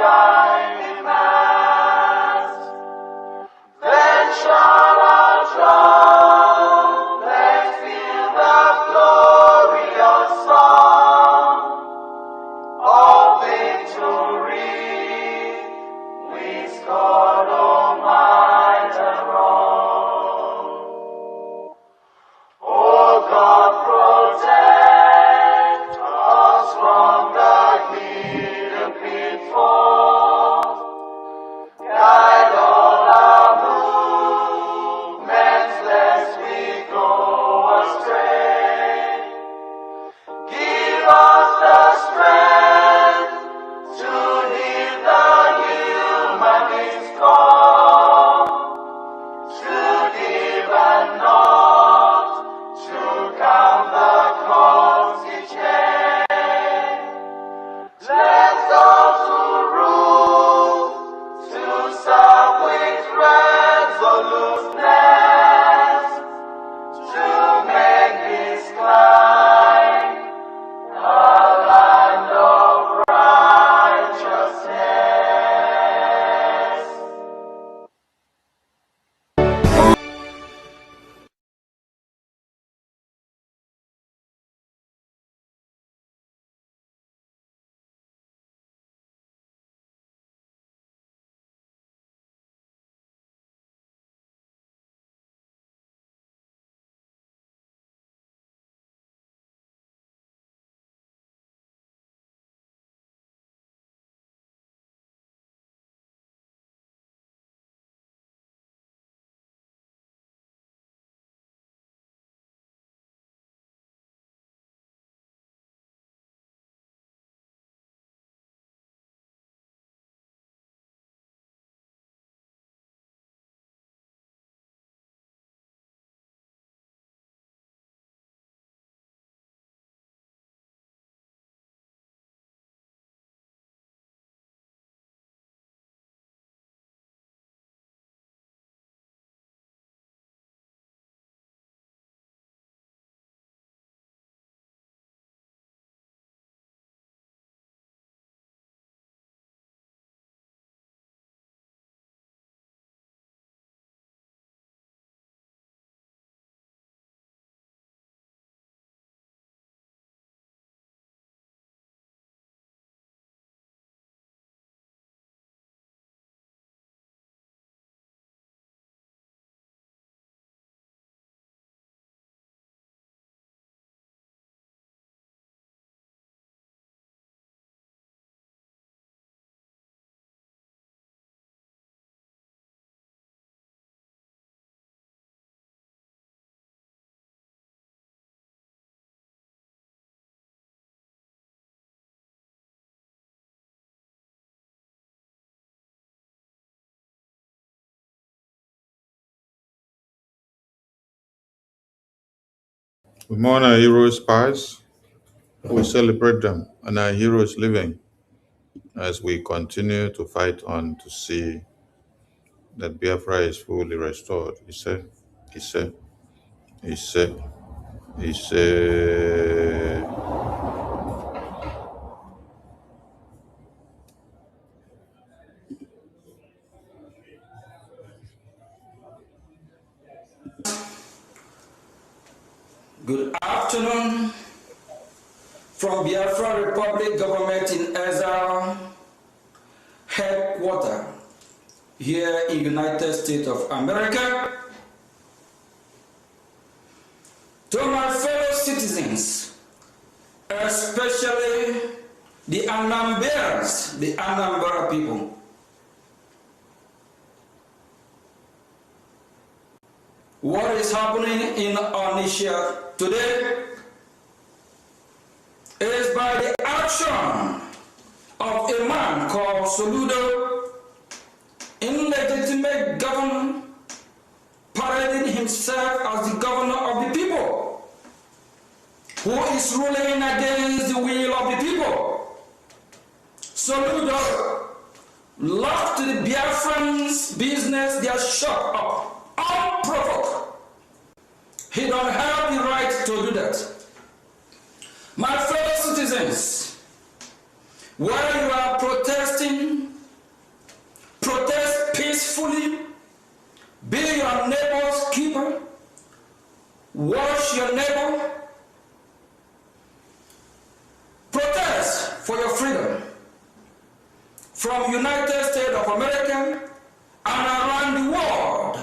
shining mast. Then shall our trumpets fill the glorious song of victory. We scored all might and wrong. Oh God, protect us from the hidden pitfalls. Guide all our movements lest we go astray. Give us the strength to heed the humanist call, to live and not to count the cost each day. Let those who rule to serve with resoluteness, to make this climb a land of righteousness. We mourn our heroes past, we celebrate them and our heroes living as we continue to fight on to see that Biafra is fully restored. He said, he said, he said, he said. Good afternoon from Biafra Republic Government in Exile headquarters here in United States of America. To my fellow citizens, especially the Anambras, the Anambra people, what is happening in Onitsha today is by the action of a man called SOLUDO, illegitimate governor, parading himself as the governor of the people, who is ruling against the will of the people. SOLUDO locked the Biafrans' business, their shop up, unprovoked. He don't have the right to do that. My fellow citizens, while you are protesting from United States of America and around the world,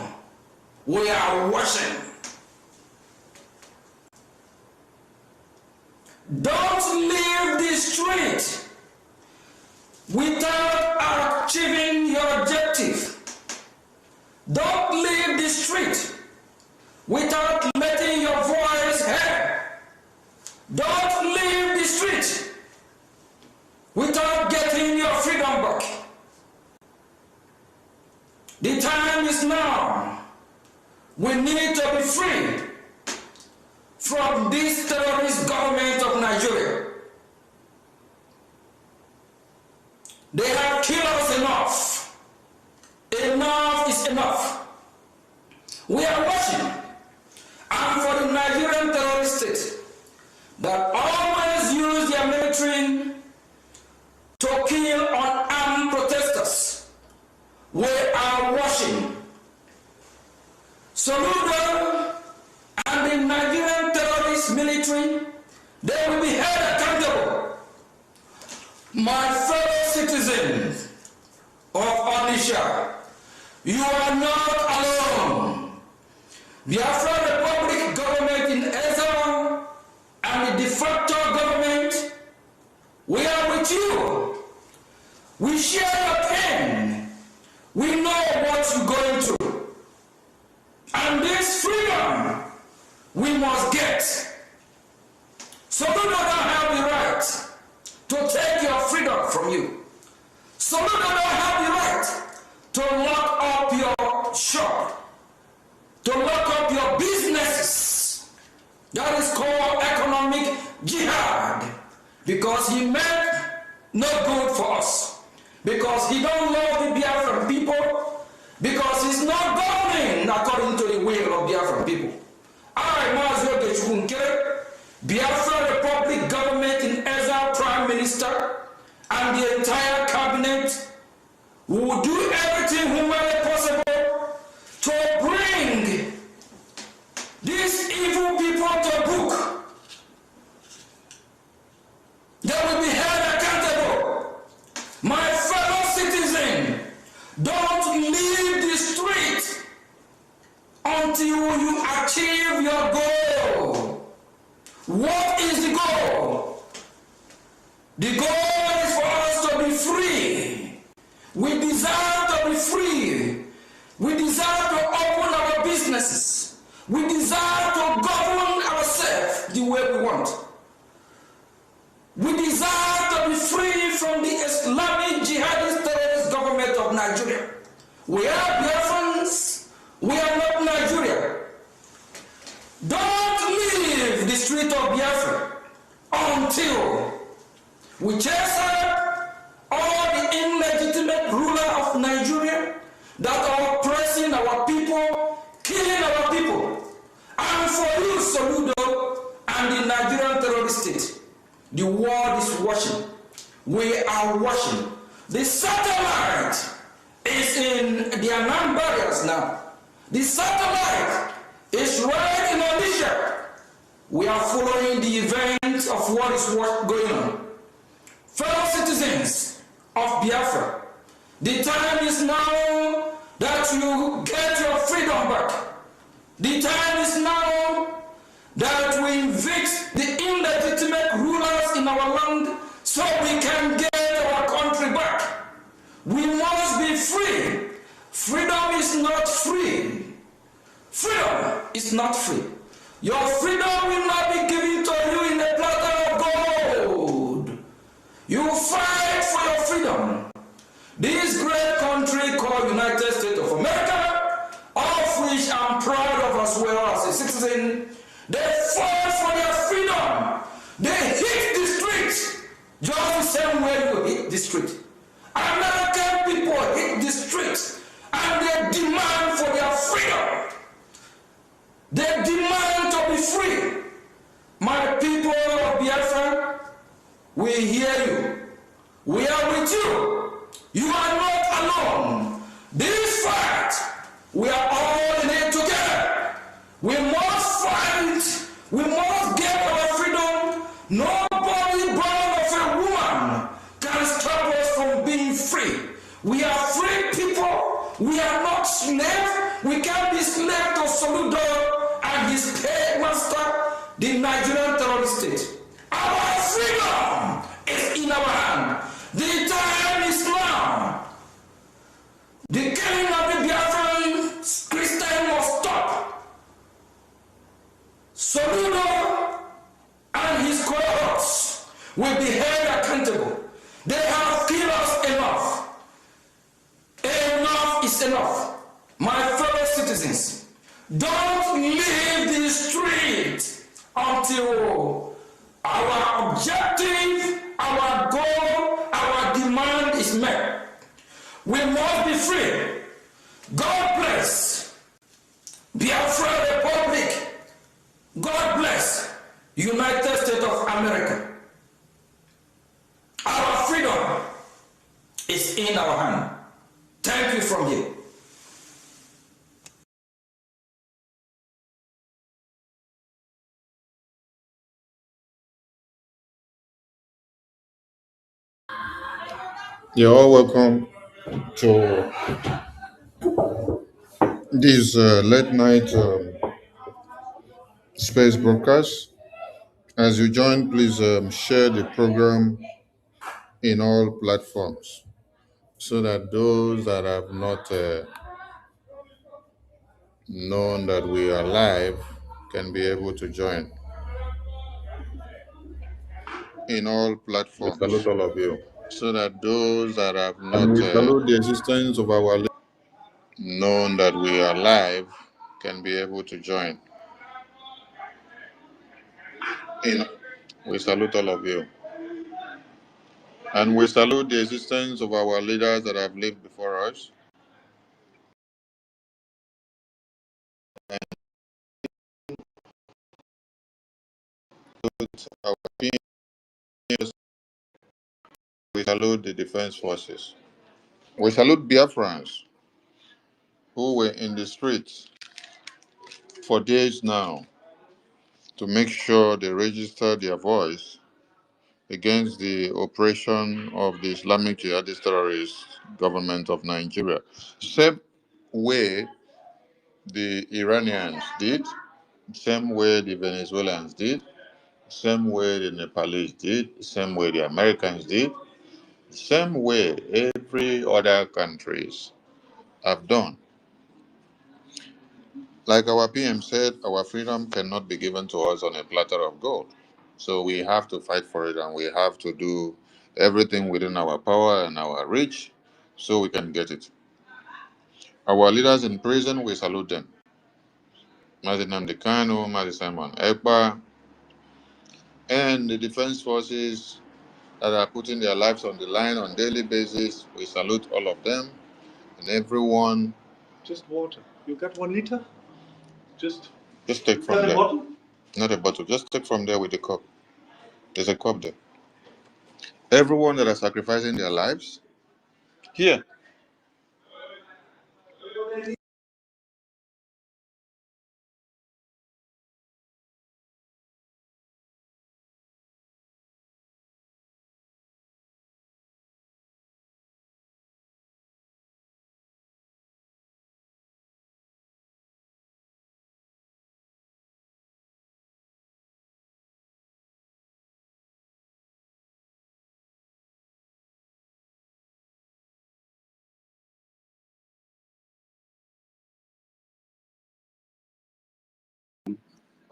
we are watching. Don't leave the street without achieving your objective. Don't leave the street without letting your voice heard. Don't leave the street without getting your freedom back. The time is now. We need to be free from this terrorist government of Nigeria. They have killed us enough. Enough is enough. We are watching, and for the Nigerian terrorist state that always use their military to kill unarmed protesters, we are watching. SOLUDO and the Nigerian terrorist military, they will be held accountable. My fellow citizens of Onisha, you are not alone. Biafra Republic government in Ezra and the de facto government, we are with you. We share your pain. We know what you're going through. And this freedom we must get. So we don't have the right to take your freedom from you. So we don't have the right to lock up your shop, to lock up your businesses. That is called economic jihad, because he meant no good for us, because he don't love the Biafran people, because he's not governing according to the will of Biafran people. I, Mazio Gechukunke, Biafra Republic government in Ezra Prime Minister and the entire cabinet will do everything humanly possible to bring these evil people to book. They will be held accountable. My fellow citizen, don't leave the street until you achieve your goal. What is the goal? The goal is for us to be free. We desire to be free. We desire to open our businesses. We desire to govern ourselves the way we want. We desire to be free from the Islamic jihadist terrorist government of Nigeria. We are Biafrans. We are not Nigeria. Don't leave the street of Biafra until we chase out all the illegitimate ruler of Nigeria that are oppressing our people, killing our people. And for you, SOLUDO and the Nigerian terrorist state, the world is watching. We are watching. The satellite is in the Anam barriers now. The satellite is right in Onisha. We are following the events of what is going on. Fellow citizens of Biafra, the time is now that you get your freedom back. The time is now that we evict the illegitimate rulers in our land so we can get our country back. We must be free. Freedom is not free. Freedom is not free. Your freedom will not be given to you in a platter of gold. You fight for your freedom. This great country called United States of America, of which I'm proud of as well as a citizen, they fought for their freedom. They hit the street just the same way you hit the street. American people hit the street and they demand for their freedom. They demand to be free. My people of Biafra, we hear you. We are with you. You are not alone. This fight, we are all in it together. We must fight. We must get our freedom. Nobody born of a woman can stop us from being free. free. We are free people. We are not slaves. We can't be slaves to Soludo and his paid master, the Nigerian terrorist state. Our freedom is in our hand. The time is now. The killing of the Biafran Christian must stop. Soludo and his cohorts will be held accountable. They have killed us enough. Enough is enough. My fellow citizens, don't leave the street until our objective, our goal, our demand is met. We must be free. God bless Biafra Republic. God bless United States of America. Our freedom is in our hand. Thank you from here. You're all welcome to this late night space broadcast. As you join, please share the program in all platforms so that those that have not known that we are live can be able to join in all platforms. We salute all of you. So that those that have not salute the existence of our known that we are live can be able to join. We salute all of you. And we salute the existence of our leaders that have lived before us. Our peers, we salute the defense forces. We salute Biafrans who were in the streets for days now to make sure they register their voice against the oppression of the Islamic jihadist terrorist government of Nigeria. Same way the Iranians did, same way the Venezuelans did, same way the Nepalese did, same way the Americans did, same way every other countries have done. Like our PM said, our freedom cannot be given to us on a platter of gold. So we have to fight for it and we have to do everything within our power and our reach so we can get it. Our leaders in prison, we salute them. Mazi Nnamdi Kanu, Mazi Simon Ekpa, and the defense forces that are putting their lives on the line on a daily basis. We salute all of them and everyone. Just water. You got 1 liter? Just take from got a there. bottle? Not a bottle. Just take from there with the cup. There's a cup there. Everyone that are sacrificing their lives here.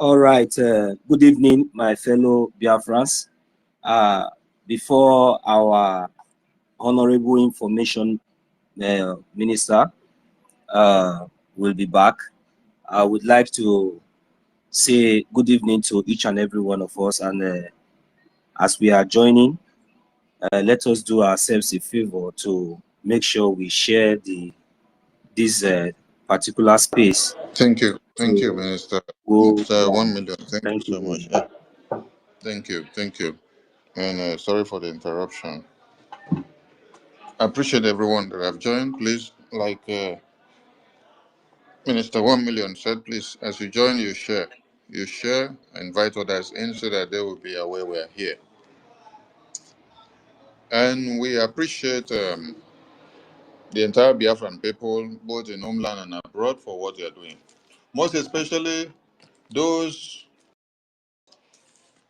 All right. Good evening, my fellow Biafrans. Before our honorable information minister will be back, I would like to say good evening to each and every one of us. And as we are joining, let us do ourselves a favor to make sure we share this particular space. Thank you, Minister. Sir, 1 million. Thank you so much. Thank you. And sorry for the interruption. I appreciate everyone that have joined. Please, like Minister 1 million said, please, as you join, you share. You share, invite others in so that they will be aware we are here. And we appreciate the entire Biafran people, both in homeland and abroad, for what they are doing. Most especially those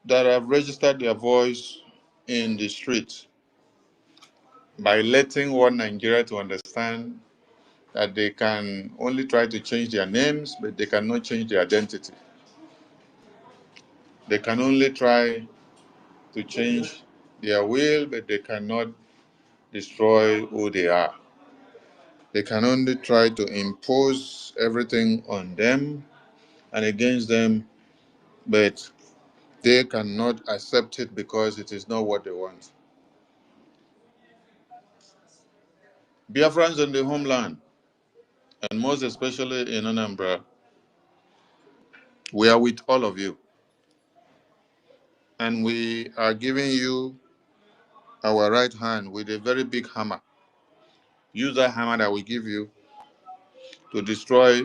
that have registered their voice in the street by letting one Nigeria to understand that they can only try to change their names, but they cannot change their identity. They can only try to change their will, but they cannot destroy who they are. They can only try to impose everything on them and against them, but they cannot accept it because it is not what they want. Biafrans in the homeland, and most especially in Anambra, we are with all of you. And we are giving you our right hand with a very big hammer. Use that hammer that we give you to destroy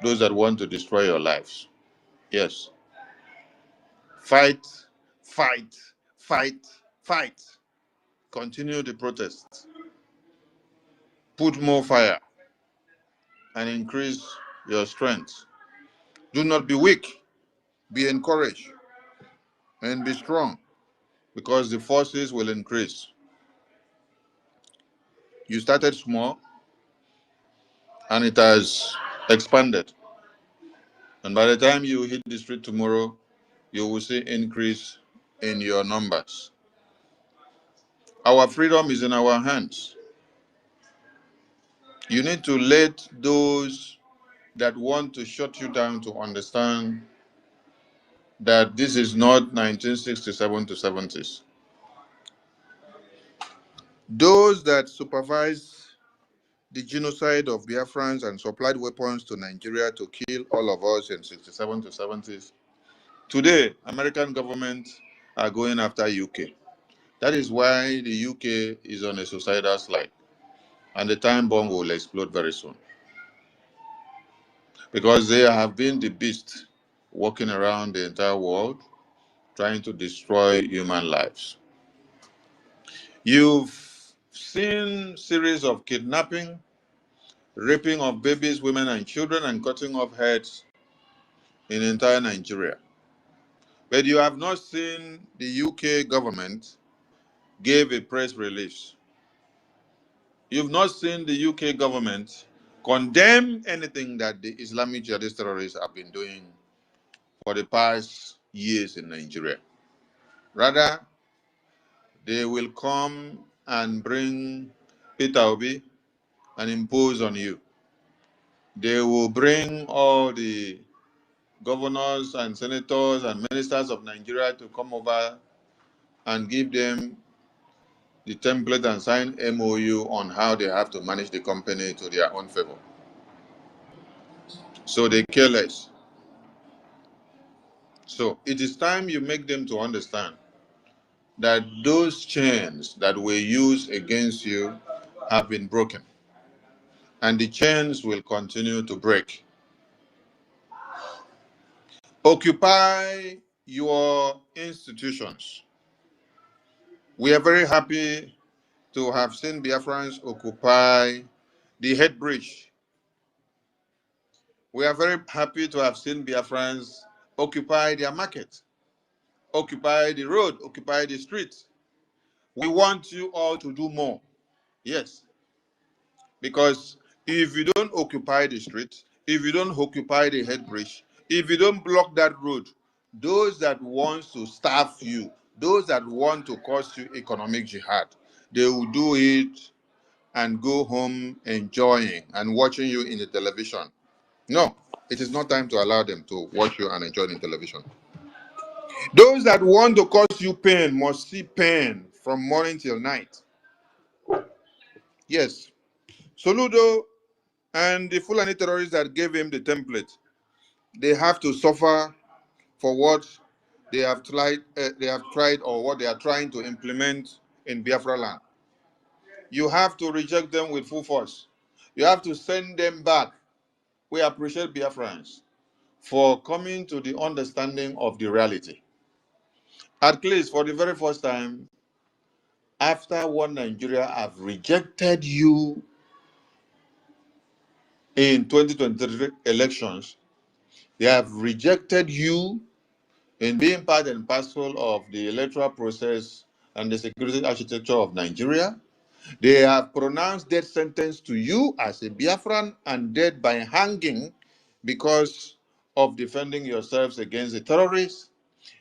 those that want to destroy your lives. Yes. Fight, fight, fight, fight. Continue the protest. Put more fire and increase your strength. Do not be weak. Be encouraged and be strong because the forces will increase. You started small and it has expanded. And by the time you hit the street tomorrow, you will see increase in your numbers. Our freedom is in our hands. You need to let those that want to shut you down to understand that this is not 1967 to 70s. Those that supervised the genocide of Biafrans and supplied weapons to Nigeria to kill all of us in 67 to 70s, today, American government are going after UK. That is why the UK is on a suicidal slide. And the time bomb will explode very soon. Because they have been the beast walking around the entire world trying to destroy human lives. You've seen series of kidnapping, raping of babies, women and children, and cutting off heads in entire Nigeria. But you have not seen the UK government give a press release. You've not seen the UK government condemn anything that the Islamic jihadist terrorists have been doing for the past years in Nigeria. Rather, they will come and bring Peter Obi and impose on you. They will bring all the governors and senators and ministers of Nigeria to come over and give them the template and sign MOU on how they have to manage the company to their own favor. So they care less. So it is time you make them to understand that those chains that were used against you have been broken. And the chains will continue to break. Occupy your institutions. We are very happy to have seen Biafrans occupy the head bridge. We are very happy to have seen Biafrans occupy their market, occupy the road, occupy the street. We want you all to do more. Yes. Because if you don't occupy the street, if you don't occupy the head bridge, if you don't block that road, those that want to starve you, those that want to cause you economic jihad, they will do it and go home enjoying and watching you in the television. No, it is not time to allow them to watch you and enjoy the television. Those that want to cause you pain must see pain from morning till night. Yes, Soludo and the Fulani terrorists that gave him the template, they have to suffer for what they have tried or what they are trying to implement in Biafra land. You have to reject them with full force. You have to send them back. We appreciate Biafrans for coming to the understanding of the reality. At least for the very first time, after one Nigeria have rejected you in 2023 elections, they have rejected you in being part and parcel of the electoral process and the security architecture of Nigeria. They have pronounced death sentence to you as a Biafran and dead by hanging because of defending yourselves against the terrorists.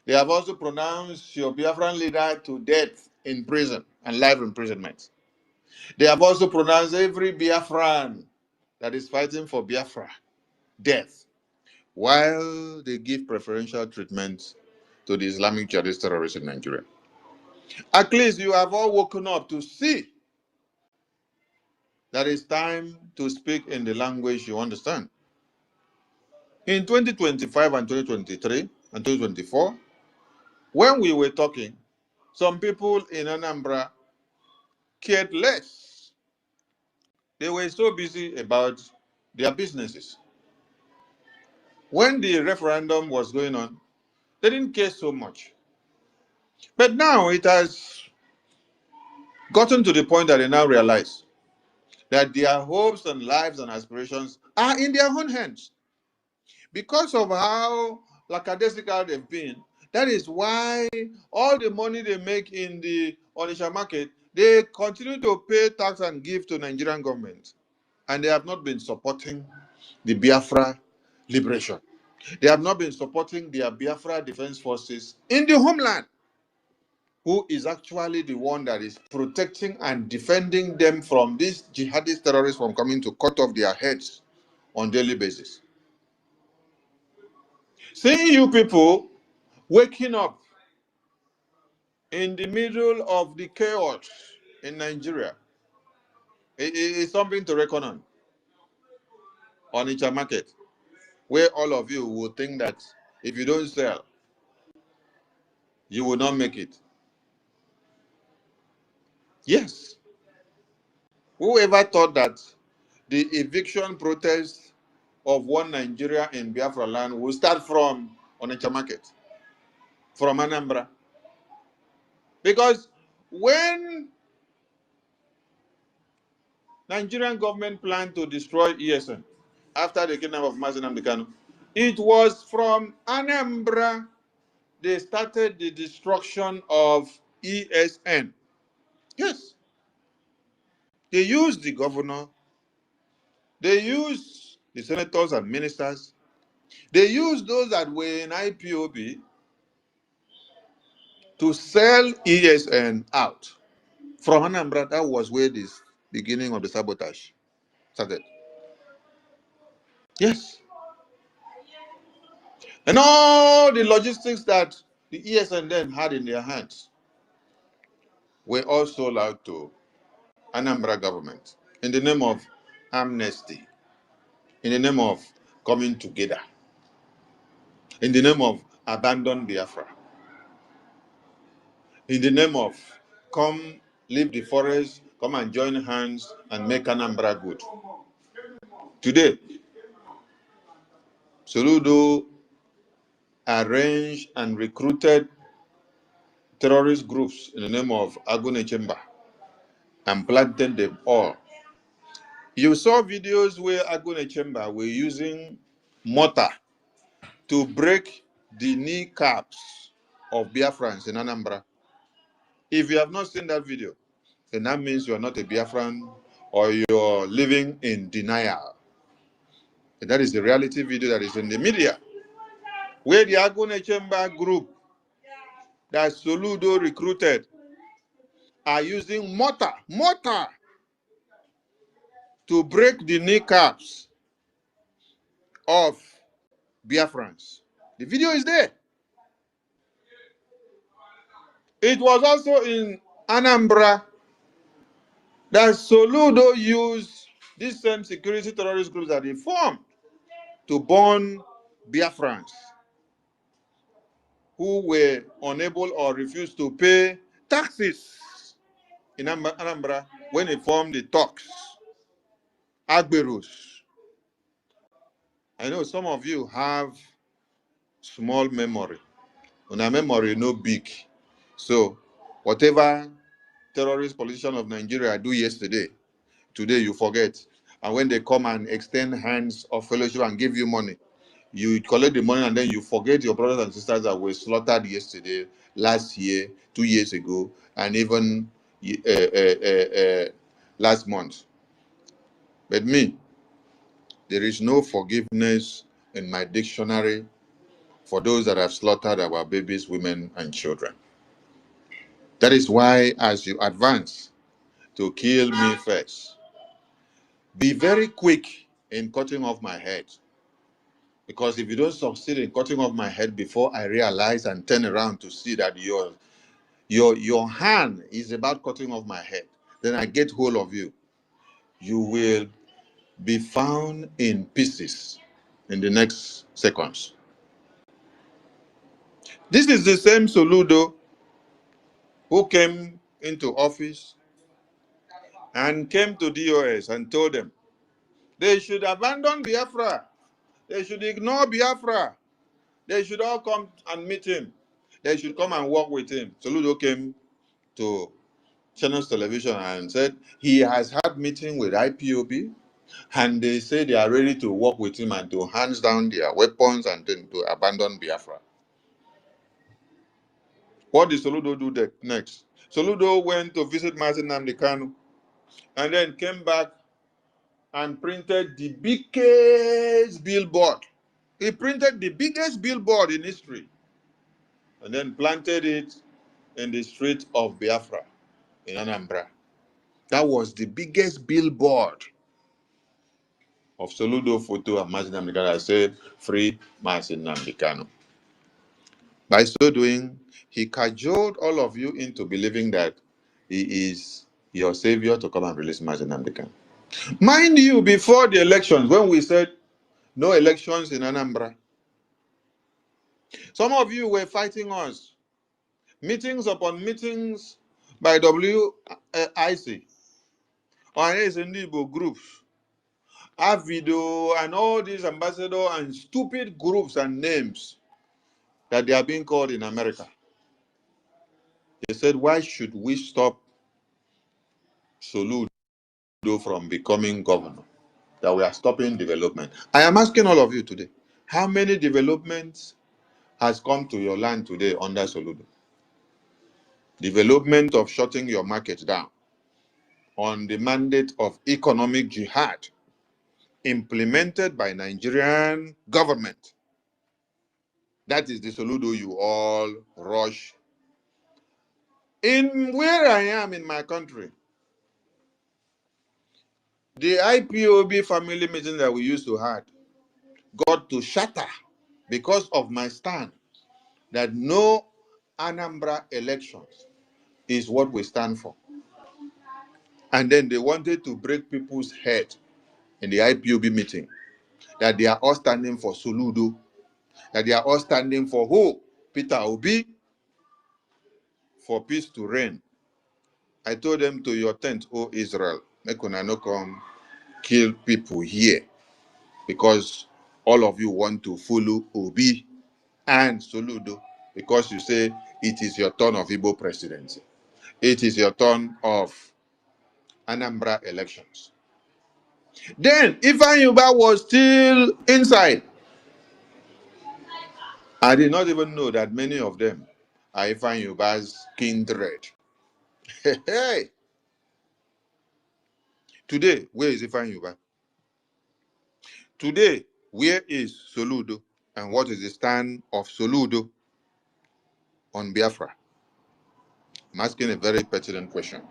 They have also pronounced your Biafran leader to death in prison and life imprisonment. They have also pronounced every Biafran that is fighting for Biafra death, while they give preferential treatment to the Islamic jihadist terrorists in Nigeria. At least you have all woken up to see that it's time to speak in the language you understand. In 2025 and 2023 and 2024, when we were talking, some people in Anambra cared less. They were so busy about their businesses. When the referendum was going on, they didn't care so much. But now it has gotten to the point that they now realize that their hopes and lives and aspirations are in their own hands. Because of how lackadaisical they've been, that is why all the money they make in the Onitsha market, they continue to pay tax and give to Nigerian government. And they have not been supporting the Biafra liberation. They have not been supporting their Biafra defense forces in the homeland, who is actually the one that is protecting and defending them from these jihadist terrorists from coming to cut off their heads on a daily basis. Seeing you people waking up in the middle of the chaos in Nigeria is something to reckon on each market, where all of you will think that if you don't sell, you will not make it. Yes. Whoever thought that the eviction protest of one Nigeria in Biafra land will start from Onitsha market, from Anambra? Because when Nigerian government planned to destroy ESN after the kidnapping of Mazi Nnamdi Kanu, it was from Anambra they started the destruction of ESN. Yes. They used the governor, they used the senators and ministers, they used those that were in IPOB to sell ESN out. From Anambra, that was where this beginning of the sabotage started. Yes. And all the logistics that the ESN then had in their hands were all sold out to Anambra government in the name of amnesty, in the name of coming together, in the name of abandon Biafra, in the name of come leave the forest, come and join hands and make Anambra good. Today, SOLUDO arranged and recruited terrorist groups in the name of Agune Chemba and planted them all. You saw videos where Agune Chemba were using mortar to break the kneecaps of Biafrans in Anambra. If you have not seen that video, then that means you are not a Biafran or you're living in denial. And that is the reality video that is in the media, where the Agune Chemba group that SOLUDO recruited are using mortar to break the kneecaps of Biafrans. The video is there. It was also in Anambra that SOLUDO used these same security terrorist groups that they formed to burn Biafrans who were unable or refused to pay taxes in Anambra when they formed the talks, Agberos. I know some of you have small memory. When a memory no big. So whatever terrorist politician of Nigeria do yesterday, today you forget. And when they come and extend hands of fellowship and give you money, you collect the money and then you forget your brothers and sisters that were slaughtered yesterday, last year, 2 years ago, and even last month. But me, there is no forgiveness in my dictionary for those that have slaughtered our babies, women, and children. That is why, as you advance to kill me first, be very quick in cutting off my head. Because if you don't succeed in cutting off my head before I realize and turn around to see that your hand is about cutting off my head, then I get hold of you. You will be found in pieces in the next seconds. This is the same Soludo who came into office and came to DOS and told them they should abandon Biafra. They should ignore Biafra. They should all come and meet him. They should come and work with him. Soludo came to Channels Television and said he has had meeting with IPOB and they say they are ready to work with him and to hands down their weapons and then to abandon Biafra. What did Soludo do next? Soludo went to visit Martin Nnamdi Kanu and then came back and printed the biggest billboard. He printed the biggest billboard in history and then planted it in the street of Biafra in Anambra. That was the biggest billboard of Soludo photo of Martin Nnamdi Kanu. I said, free Martin Nnamdi Kanu. By so doing, he cajoled all of you into believing that he is your savior to come and release Martin Nnamdi Kanu. Mind you, before the elections, when we said no elections in Anambra, some of you were fighting us. Meetings upon meetings by WIC, or Igbo groups, Avido, and all these ambassador and stupid groups and names that they are being called in America. They said, why should we stop Soludo from becoming governor? That we are stopping development. I am asking all of you today, how many developments has come to your land today under Soludo? Development of shutting your market down on the mandate of economic jihad implemented by Nigerian government. That is the Soludo you all rush. In where I am in my country, the IPOB family meeting that we used to have got to shatter because of my stand that no Anambra elections is what we stand for. And then they wanted to break people's head in the IPOB meeting that they are all standing for Soludo, that they are all standing for who? Peter Obi, for peace to reign. I told them, to your tent, O Israel, make una no come kill people here, because all of you want to follow Obi and Soludo, because you say it is your turn of Igbo presidency. It is your turn of Anambra elections. Then Ifeanyi Uba was still inside. I did not even know that many of them are Ifeanyi Uba's kindred. Hey, today, where is Ifeanyi Uba? Today, where is Soludo? And what is the stand of Soludo on Biafra? I'm asking a very pertinent question.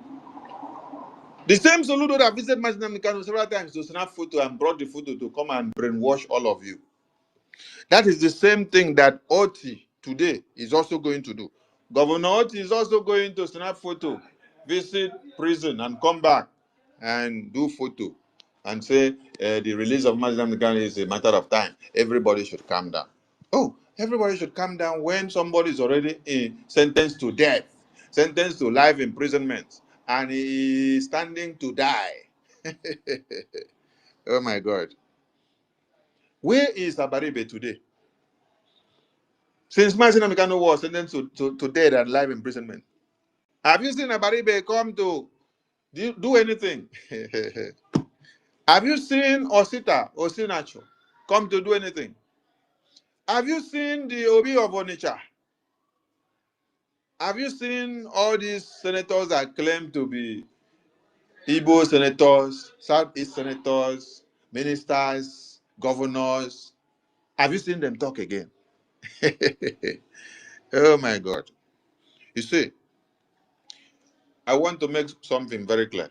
The same Soludo that visited Martin Nnamdi Kanu several times to snap photo and brought the photo to come and brainwash all of you. That is the same thing that Oti today is also going to do. Governor Oti is also going to snap photo, visit prison and come back and do photo and say the release of Martin Nnamdi Kanu is a matter of time. Everybody should calm down. Oh, everybody should calm down when somebody is already sentenced to death, sentenced to life imprisonment, and he is standing to die. Oh my God. Where is Abaribe today? Since Martin Nnamdi Kanu was sentenced to death and life imprisonment, have you seen Abaribe come to do anything? Have you seen Osita Osinacho come to do anything? Have you seen the Obi of Onitsha? Have you seen all these senators that claim to be Igbo senators, Southeast senators, ministers, governors? Have you seen them talk again? Oh my God. You see, I want to make something very clear.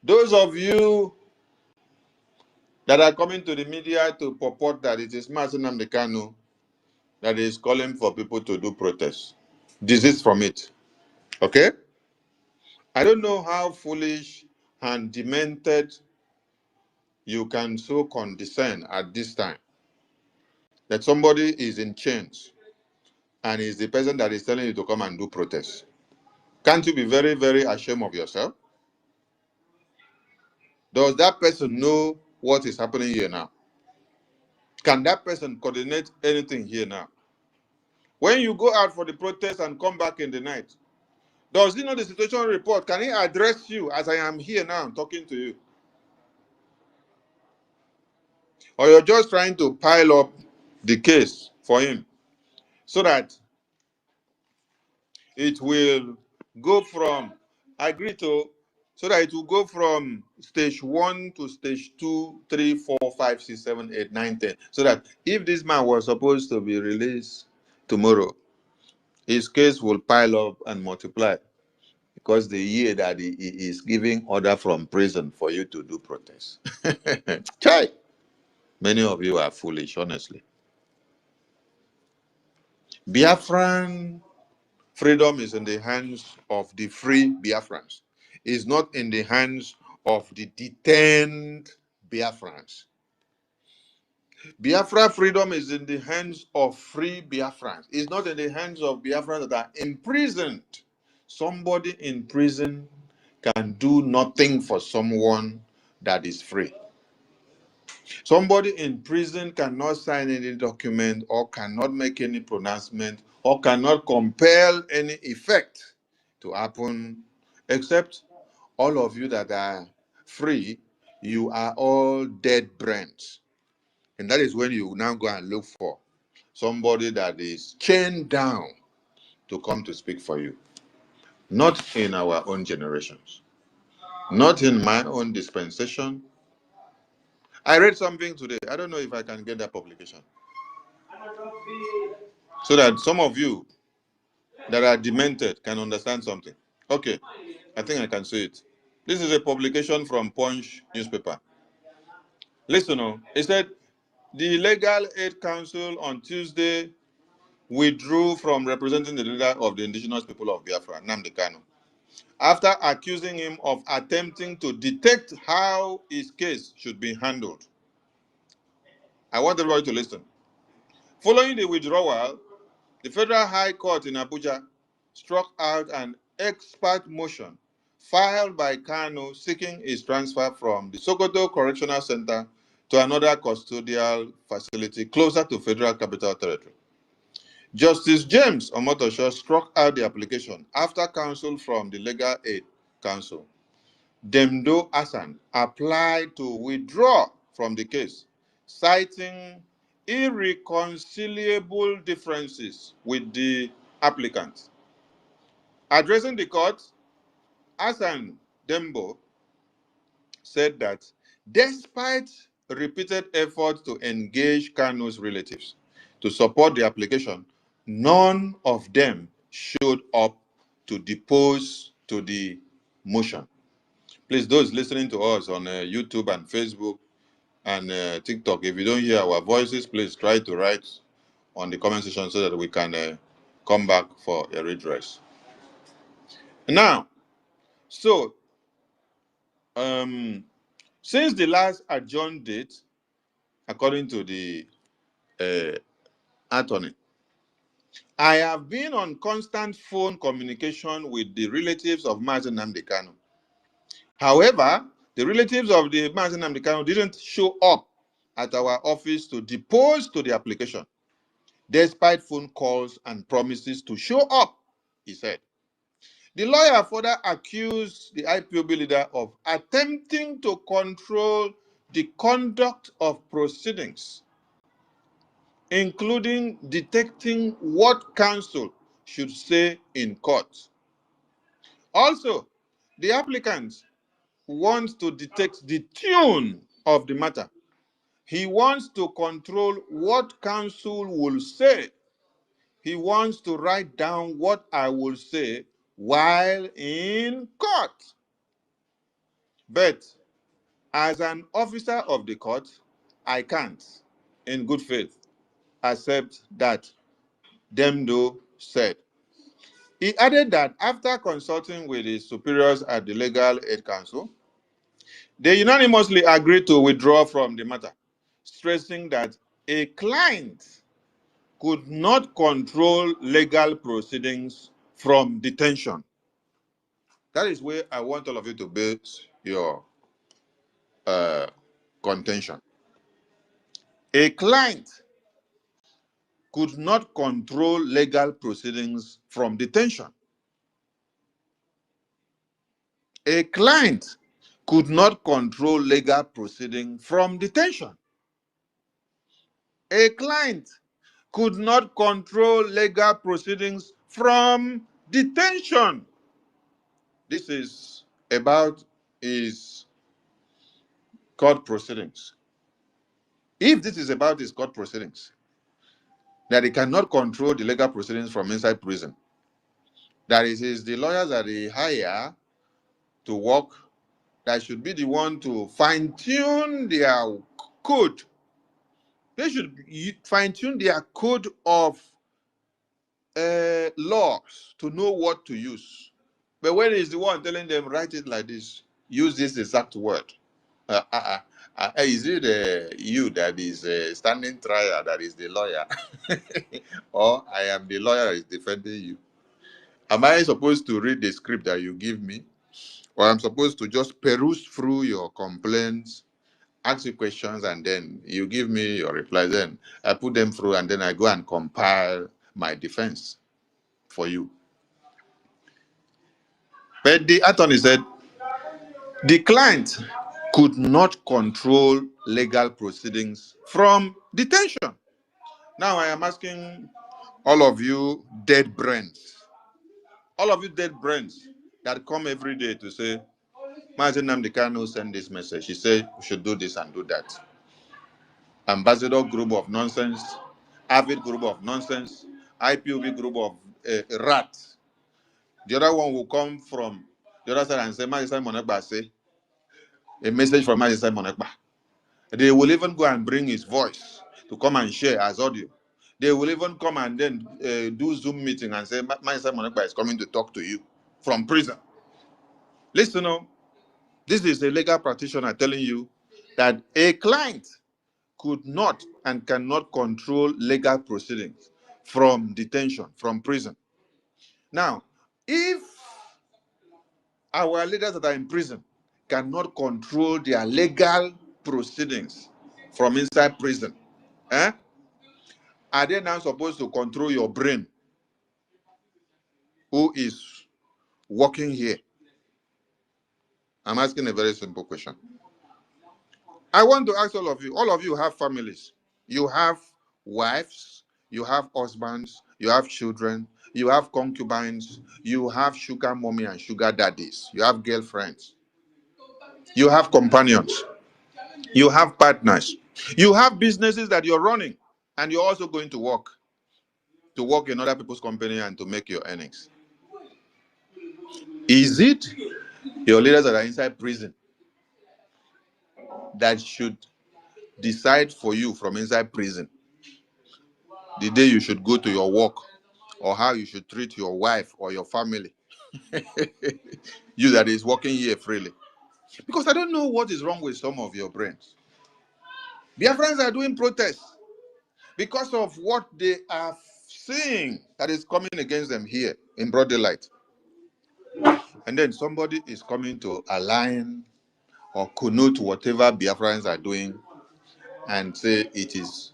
Those of you that are coming to the media to purport that it is Mazi Nnamdi Kanu that is calling for people to do protests, desist from it. Okay? I don't know how foolish and demented you can so condescend at this time that somebody is in chains and is the person that is telling you to come and do protests. Can't you be very, very ashamed of yourself? Does that person know what is happening here now? Can that person coordinate anything here now? When you go out for the protest and come back in the night, does he know the situation report? Can he address you as I am here now talking to you? Or you're just trying to pile up the case for him so that it will go from, I agree to, so that it will go from stage 1 to stage 2, 3, 4, 5, 6, 7, 8, 9, 10. So that if this man was supposed to be released tomorrow, his case will pile up and multiply because the year that he is giving order from prison for you to do protests. Chai! Many of you are foolish, honestly. Biafran freedom is in the hands of the free Biafrans. It's not in the hands of the detained Biafrans. Biafra freedom is in the hands of free Biafrans. It's not in the hands of Biafrans that are imprisoned. Somebody in prison can do nothing for someone that is free. Somebody in prison cannot sign any document or cannot make any pronouncement or cannot compel any effect to happen, except all of you that are free, you are all dead brains. And that is when you now go and look for somebody that is chained down to come to speak for you. Not in our own generations, not in my own dispensation. I read something today. I don't know if I can get that publication. So that some of you that are demented can understand something. Okay, I think I can say it. This is a publication from Punch newspaper. Listen, it said the Legal Aid Council on Tuesday withdrew from representing the leader of the indigenous people of Biafra, Nnamdi Kanu, after accusing him of attempting to dictate how his case should be handled. I want everybody to listen. Following the withdrawal, the Federal High Court in Abuja struck out an expert motion filed by Kanu seeking his transfer from the Sokoto Correctional Center to another custodial facility closer to Federal Capital Territory. Justice James Omotosho struck out the application after counsel from the Legal Aid Council, Demdo Hassan, applied to withdraw from the case, citing irreconcilable differences with the applicant. Addressing the court, Hassan Dembo said that despite repeated efforts to engage Kanu's relatives to support the application, none of them showed up to depose to the motion. Please, those listening to us on YouTube and Facebook and TikTok, if you don't hear our voices, please try to write on the comment section so that we can come back for a redress. Now, so since the last adjourned date, according to the attorney, I have been on constant phone communication with the relatives of Mazi Nnamdi Kanu. However, the relatives of the Mazi Nnamdi Kanu didn't show up at our office to depose to the application, despite phone calls and promises to show up, he said. The lawyer further accused the IPOB leader of attempting to control the conduct of proceedings, including dictating what counsel should say in court. Also, the applicant wants to dictate the tune of the matter. He wants to control what counsel will say. He wants to write down what I will say while in court. But as an officer of the court, I can't, in good faith, accept that, Demdo said. He added that after consulting with his superiors at the Legal Aid Council, they unanimously agreed to withdraw from the matter, stressing that a client could not control legal proceedings from detention. That is where I want all of you to base your contention. A client could not control legal proceedings from detention. A client could not control legal proceeding from detention. A client could not control legal proceedings from detention. This is about his court proceedings. If this is about his court proceedings, that he cannot control the legal proceedings from inside prison, that it is the lawyers that he hire to work that should be the one to fine-tune their code. They should fine-tune their code of laws to know what to use. But when is the one telling them, write it like this, use this exact word? Is it you that is standing trial, that is the lawyer? Or I am the lawyer that is defending you? Am I supposed to read the script that you give me? Or I'm supposed to just peruse through your complaints, ask you questions, and then you give me your replies? Then I put them through, and then I go and compile my defense for you. But the attorney said the client could not control legal proceedings from detention. Now I am asking all of you dead brains, that come every day to say, Mazi Nnamdi Kanu sent this message. He said we should do this and do that. Ambassador group of nonsense, Avid group of nonsense, IPOB group of rats. The other one will come from the other side and say, Mazi Simon Ekpa say, a message from Mazi Simon Ekpa. They will even go and bring his voice to come and share as audio. They will even come and then do Zoom meeting and say, Mazi Simon Ekpa is coming to talk to you from prison. Listen, this is a legal practitioner telling you that a client could not and cannot control legal proceedings from detention, from prison. Now, if our leaders that are in prison cannot control their legal proceedings from inside prison, are they now supposed to control your brain, who is working here? I'm asking a very simple question. I want to ask all of you have families. You have wives, you have husbands, you have children, you have concubines, you have sugar mommy and sugar daddies, you have girlfriends, you have companions, you have partners, you have businesses that you're running, and you're also going to work in other people's company and to make your earnings. Is it your leaders that are inside prison that should decide for you from inside prison the day you should go to your work, or how you should treat your wife or your family? You that is working here freely. Because I don't know what is wrong with some of your brains. Biafrans are doing protests because of what they are seeing that is coming against them here in broad daylight. And then somebody is coming to align or connote whatever Biafrans are doing and say it is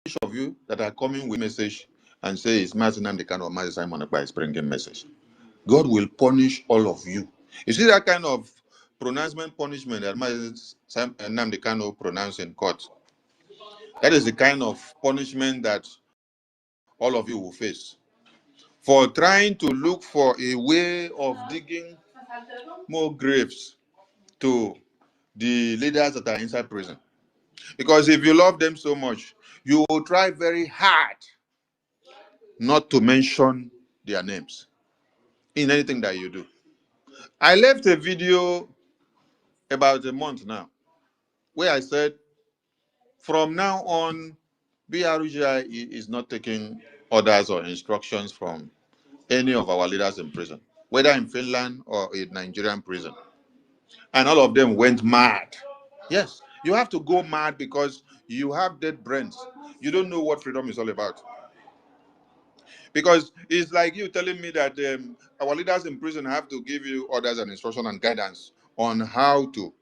each of you that are coming with message and say it's Mazi Nnamdi Kanu or Mazi Simon Ekpa is bringing message. God will punish all of you. You see that kind of pronouncement punishment that Mazi Nnamdi Kanu pronounced in court? That is the kind of punishment that all of you will face for trying to look for a way of digging more graves to the leaders that are inside prison. Because if you love them so much, you will try very hard not to mention their names in anything that you do. I left a video about a month now where I said, from now on, BRGI is not taking orders or instructions from any of our leaders in prison, whether in Finland or in Nigerian prison. And all of them went mad. Yes, you have to go mad because you have dead brains. You don't know what freedom is all about. Because it's like you telling me that our leaders in prison have to give you orders and instruction and guidance on how to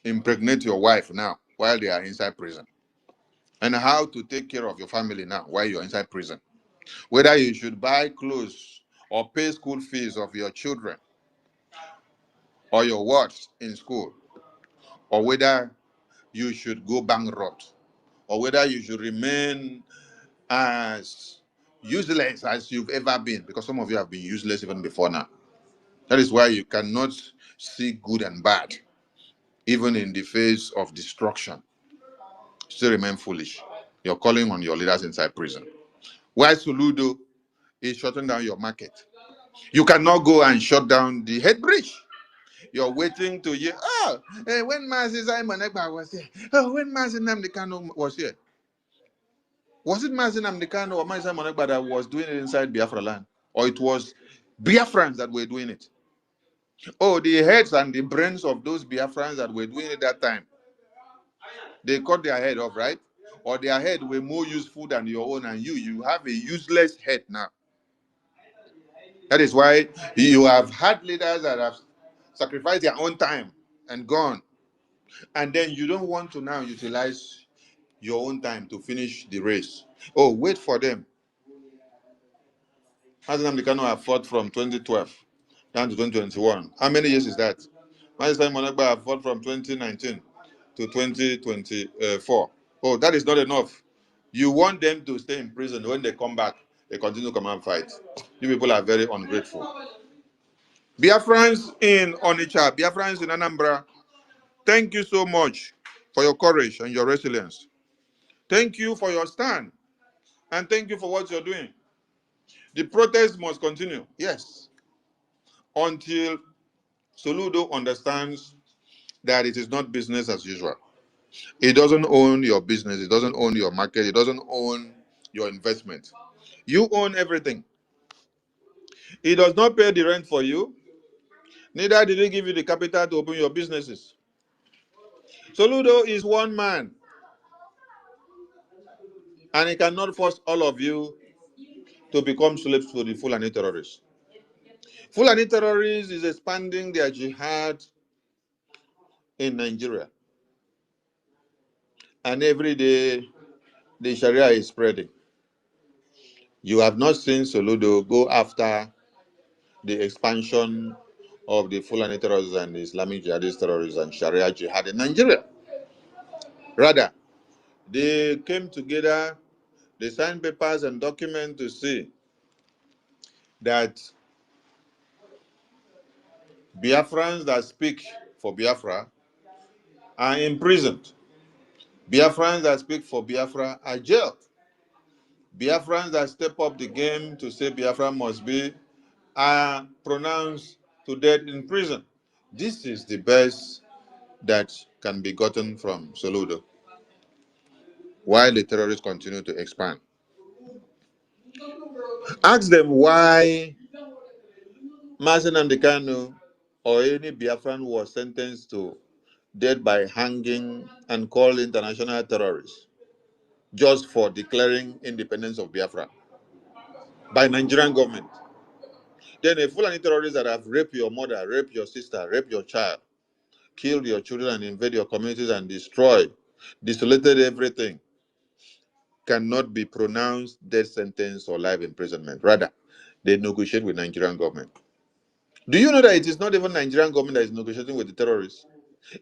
impregnate your wife now while they are inside prison, and how to take care of your family now while you're inside prison. Whether you should buy clothes or pay school fees of your children or your works in school, or whether you should go bankrupt, or whether you should remain as useless as you've ever been, because some of you have been useless even before now. That is why you cannot see good and bad, even in the face of destruction. Still remain foolish. You're calling on your leaders inside prison. Why SOLUDO is shutting down your market? You cannot go and shut down the head bridge. You're waiting to hear, when Mazi Simon Ekpa was here, when Mazi Nnamdi Kanu was here. Was it Mazi Nnamdi Kanu or Mazi Simon Ekpa that was doing it inside Biafra land? Or it was Biafrans that were doing it? Oh, the heads and the brains of those Biafrans that were doing it that time, they cut their head off, right? Or their head were more useful than your own, and you have a useless head now. That is why you have had leaders that have sacrificed their own time and gone. And then you don't want to now utilize your own time to finish the race. Oh, wait for them. Mazi Nnamdi Kanu have fought from 2012 down to 2021. How many years is that? Mazi Simon Ekpa have fought from 2019 to 2024. Oh, that is not enough. You want them to stay in prison. When they come back, they continue to come and fight. You people are very ungrateful. Biafrans in Onitsha, Biafrans in Anambra, thank you so much for your courage and your resilience. Thank you for your stand. And thank you for what you're doing. The protest must continue, yes, until SOLUDO understands that it is not business as usual. It doesn't own your business. It doesn't own your market. It doesn't own your investment. You own everything. It does not pay the rent for you. Neither did it give you the capital to open your businesses. SOLUDO is one man, and he cannot force all of you to become slaves to the Fulani terrorists. Fulani terrorists is expanding their jihad in Nigeria. And every day, the Sharia is spreading. You have not seen SOLUDO go after the expansion of the Fulani terrorists and the Islamic jihadist terrorists and Sharia jihad in Nigeria. Rather, they came together, they signed papers and documents to see that Biafrans that speak for Biafra are imprisoned. Biafrans that speak for Biafra are jailed. Biafrans that step up the game to say Biafra must be are pronounced to death in prison. This is the best that can be gotten from SOLUDO while the terrorists continue to expand. Ask them why Mazi Nnamdi Kanu or any Biafran was sentenced to death by hanging and called international terrorists just for declaring independence of Biafra by Nigerian government. Then a Fulani terrorist that have raped your mother, raped your sister, raped your child, killed your children and invade your communities and destroyed, desolated everything. cannot be pronounced death sentence or life imprisonment. Rather, they negotiate with Nigerian government. Do you know that it is not even Nigerian government that is negotiating with the terrorists?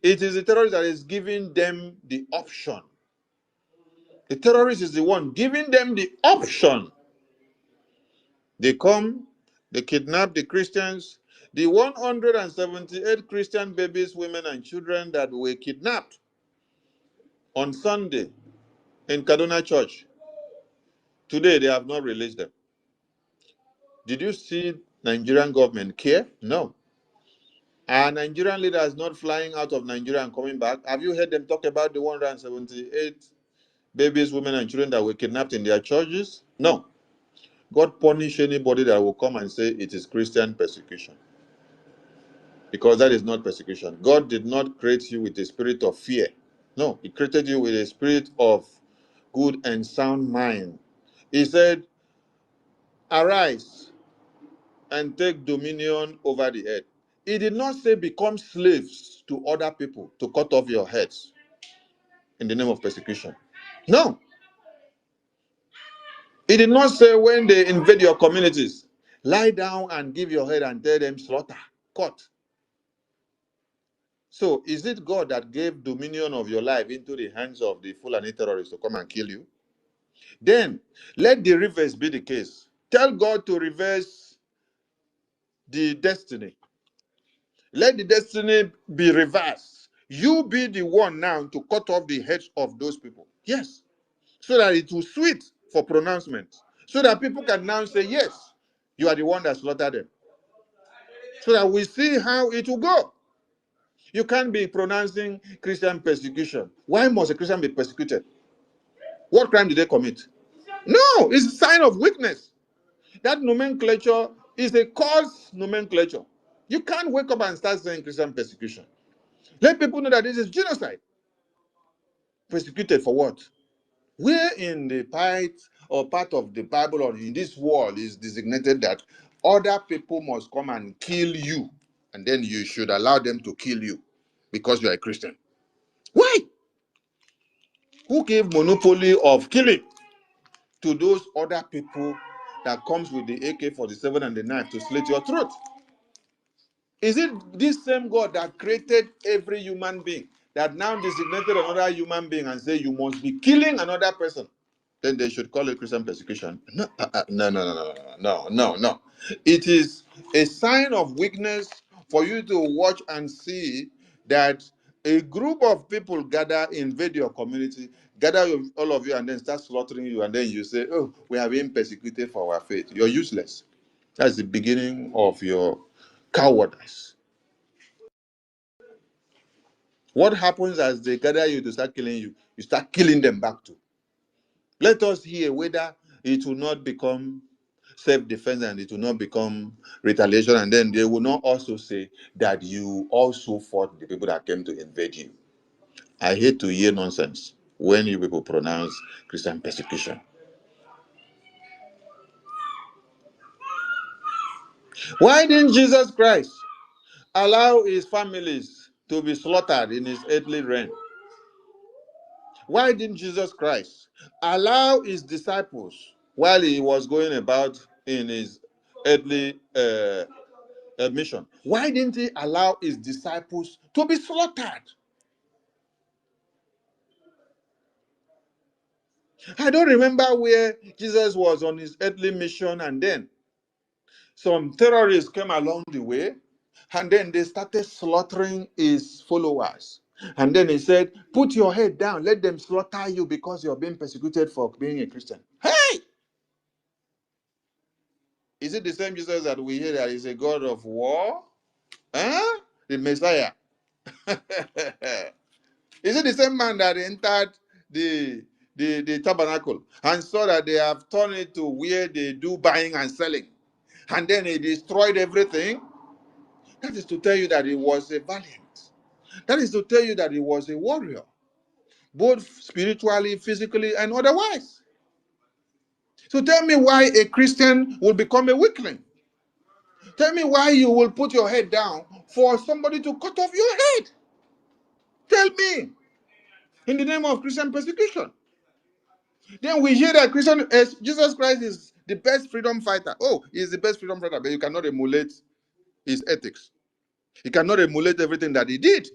It is the terrorist that is giving them the option. The terrorist is the one giving them the option. They come, they kidnap the Christians. The 178 Christian babies, women, and children that were kidnapped on Sunday in Kaduna Church, today they have not released them. Did you see Nigerian government care? No. Are Nigerian leaders not flying out of Nigeria and coming back? Have you heard them talk about the 178 babies, women, and children that were kidnapped in their churches? No. God punish anybody that will come and say it is Christian persecution. Because that is not persecution. God did not create you with a spirit of fear. No, He created you with a spirit of good and sound mind. He said, arise and take dominion over the earth. He did not say become slaves to other people to cut off your heads in the name of persecution. No. He did not say when they invade your communities, lie down and give your head and tell them slaughter, cut. So is it God that gave dominion of your life into the hands of the Fulani terrorists to come and kill you? Then let the reverse be the case. Tell God to reverse the destiny. Let the destiny be reversed. You be the one now to cut off the heads of those people. Yes. So that it will sweet for pronouncement. So that people can now say, yes, you are the one that slaughtered them. So that we see how it will go. You can't be pronouncing Christian persecution. Why must a Christian be persecuted? What crime did they commit? No, it's a sign of weakness. That nomenclature is a cause nomenclature. You can't wake up and start saying Christian persecution. Let people know that this is genocide. Persecuted for what? Where in the part of the Bible or in this world is designated that other people must come and kill you, and then you should allow them to kill you because you are a Christian? Why? Who gave monopoly of killing to those other people that comes with the AK-47 and the knife to slit your throat? Is it this same God that created every human being that now designated another human being and say you must be killing another person? Then they should call it Christian persecution. No, no. It is a sign of weakness for you to watch and see that a group of people gather, invade your community, gather all of you, and then start slaughtering you, and then you say, "Oh, we are being persecuted for our faith." You're useless. That's the beginning of your cowardice. What happens as they gather you to start killing you? You start killing them back too. Let us hear whether it will not become self-defense and it will not become retaliation, and then they will not also say that you also fought the people that came to invade you. I hate to hear nonsense when you people pronounce Christian persecution. Why didn't Jesus Christ allow his families to be slaughtered in his earthly reign? Why didn't Jesus Christ allow his disciples while he was going about in his earthly mission? Why didn't he allow his disciples to be slaughtered? I don't remember where Jesus was on his earthly mission, and then some terrorists came along the way, and then they started slaughtering his followers. And then he said, put your head down, let them slaughter you because you're being persecuted for being a Christian. Hey! Is it the same Jesus that we hear that is a God of war? Huh? The Messiah. Is it the same man that entered the tabernacle and saw that they have turned it to where they do buying and selling? And then he destroyed everything? That is to tell you that he was a valiant. That is to tell you that he was a warrior, both spiritually, physically, and otherwise. So tell me why a Christian will become a weakling. Tell me why you will put your head down for somebody to cut off your head. Tell me, in the name of Christian persecution. Then we hear that Jesus Christ is the best freedom fighter. Oh, he's the best freedom fighter, but you cannot emulate his ethics. You cannot emulate everything that he did.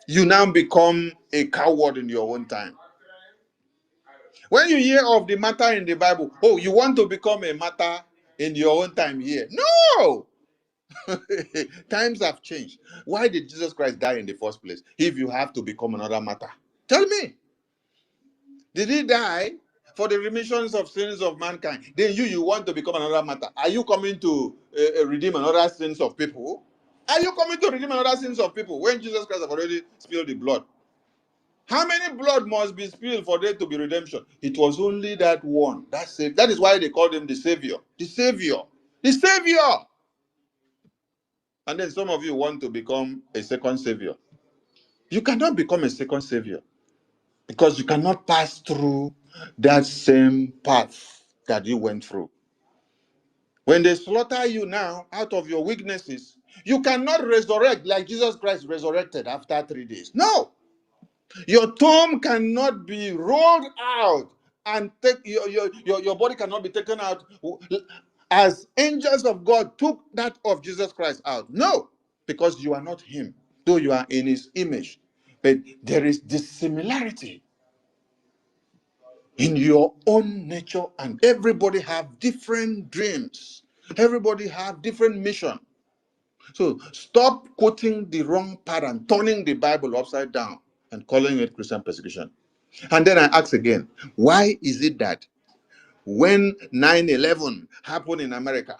You now become a coward in your own time. When you hear of the matter in the Bible, oh, you want to become a matter in your own time here. No! Times have changed. Why did Jesus Christ die in the first place if you have to become another matter? Tell me. Did he die for the remissions of sins of mankind? Then you want to become another matter. Are you coming to redeem another sins of people? Are you coming to redeem another sins of people when Jesus Christ have already spilled the blood? How many blood must be spilled for there to be redemption? It was only that one. That's it. That is why they called him the Savior. The Savior. The Savior. And then some of you want to become a second Savior. You cannot become a second Savior because you cannot pass through that same path that you went through. When they slaughter you now out of your weaknesses, you cannot resurrect like Jesus Christ resurrected after 3 days. No. Your tomb cannot be rolled out and take your body cannot be taken out as angels of God took that of Jesus Christ out. No, because you are not him, though you are in his image. But there is dissimilarity in your own nature, and everybody have different dreams. Everybody have different mission. So stop quoting the wrong pattern, turning the Bible upside down and calling it Christian persecution. And then I ask again, why is it that when 9/11 happened in America,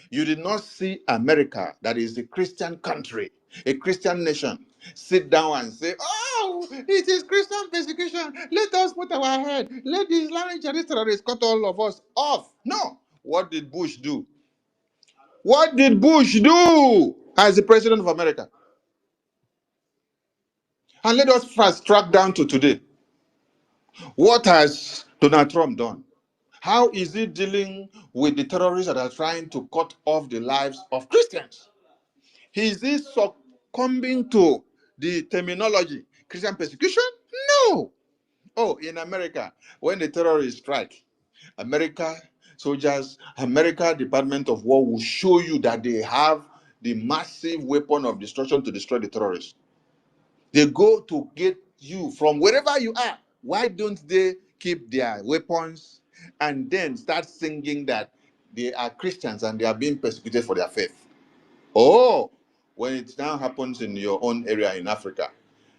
you did not see America, that is a Christian country, a Christian nation, sit down and say, oh, it is Christian persecution. Let us put our head. Let the Islamic Jihadist terrorists cut all of us off. No. What did Bush do? What did Bush do as the president of America? And let us fast track down to today. What has Donald Trump done? How is he dealing with the terrorists that are trying to cut off the lives of Christians? Is he succumbing to the terminology Christian persecution? No. Oh, in America, when the terrorists strike, America soldiers, America Department of War will show you that they have the massive weapon of destruction to destroy the terrorists. They go to get you from wherever you are. Why don't they keep their weapons and then start singing that they are Christians and they are being persecuted for their faith? Oh, when it now happens in your own area in Africa,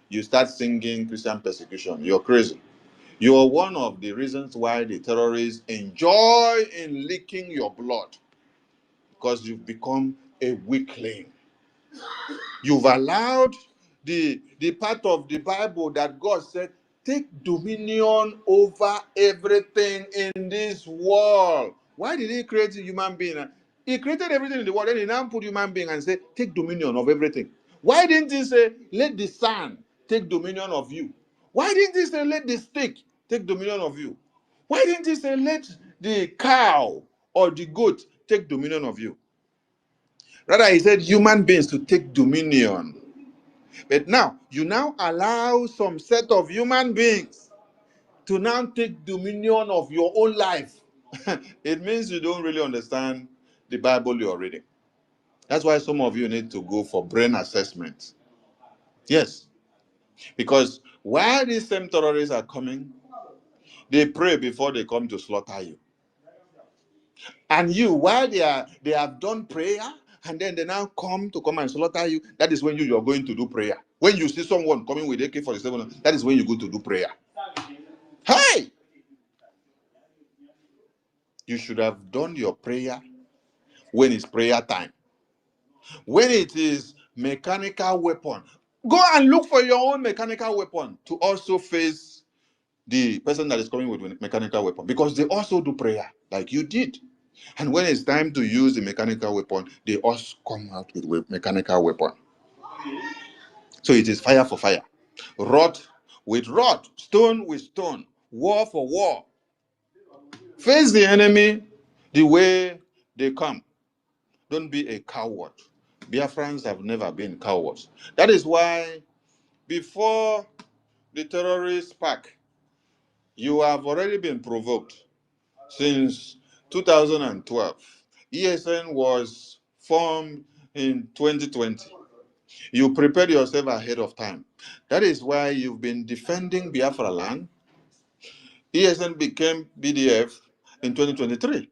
you start singing Christian persecution. You're crazy. You're one of the reasons why the terrorists enjoy in licking your blood, because you've become a weakling. You've allowed the part of the Bible that God said, take dominion over everything in this world. Why did he create a human being? He created everything in the world, and he now put human being and say, take dominion of everything. Why didn't he say, let the sun take dominion of you? Why didn't he say, let the stick take dominion of you? Why didn't he say, let the cow or the goat take dominion of you? Rather, he said human beings to take dominion. But now, you now allow some set of human beings to now take dominion of your own life. It means you don't really understand the Bible you're reading. That's why some of you need to go for brain assessment. Yes. Because while these same terrorists are coming, they pray before they come to slaughter you. And you, while they have done prayer, and then they now come and slaughter you, that is when you are going to do prayer. When you see someone coming with AK-47, that is when you go to do prayer. Hey! You should have done your prayer when it's prayer time. When it is mechanical weapon, go and look for your own mechanical weapon to also face the person that is coming with mechanical weapon, because they also do prayer like you did. And when it's time to use the mechanical weapon, they also come out with mechanical weapon. So it is fire for fire, rod with rod, stone with stone, war for war. Face the enemy the way they come. Don't be a coward. Biafrans have never been cowards. That is why before the terrorists pack, You have already been provoked since 2012. ESN was formed in 2020. You prepared yourself ahead of time. That is why you've been defending Biafra land. ESN became BDF in 2023.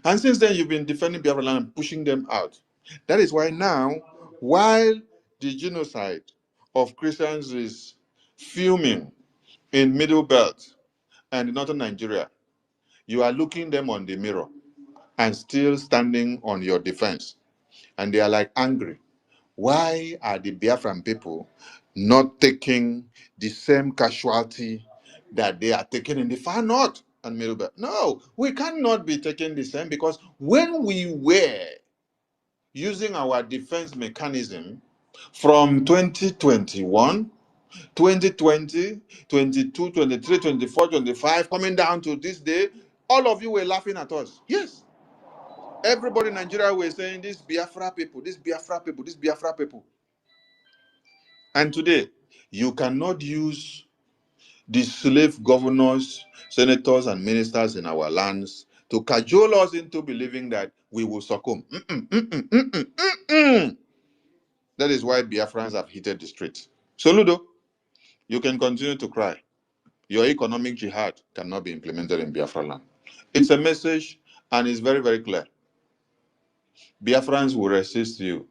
And since then, you've been defending Biafra land and pushing them out. That is why now, while the genocide of Christians is fuming in Middle Belt and in northern Nigeria, you are looking them on the mirror and still standing on your defense. And they are like angry. Why are the Biafran people not taking the same casualty that they are taking in the far north and middle belt? No, we cannot be taking the same, because when we were using our defense mechanism from 2021, 2020, 22, 23, 24, 25, coming down to this day, all of you were laughing at us. Yes. Everybody in Nigeria were saying, this Biafra people, this Biafra people, this Biafra people. And today, you cannot use the slave governors, senators, and ministers in our lands to cajole us into believing that we will succumb. That is why Biafrans have heated the streets. Soludo, you can continue to cry. Your economic jihad cannot be implemented in Biafra land. It's a message, and it's very, very clear. Biafrans will resist you,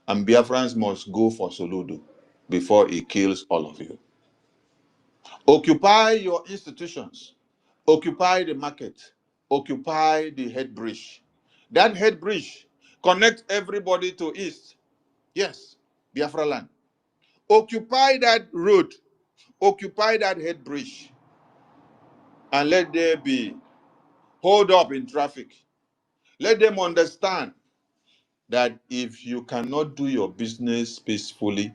and Biafrans must go for Soludo before he kills all of you. Occupy your institutions. Occupy the market. Occupy the head bridge. That head bridge connects everybody to east. Yes, Biafra land. Occupy that road. Occupy that head bridge. And let there be hold up in traffic. Let them understand that if you cannot do your business peacefully,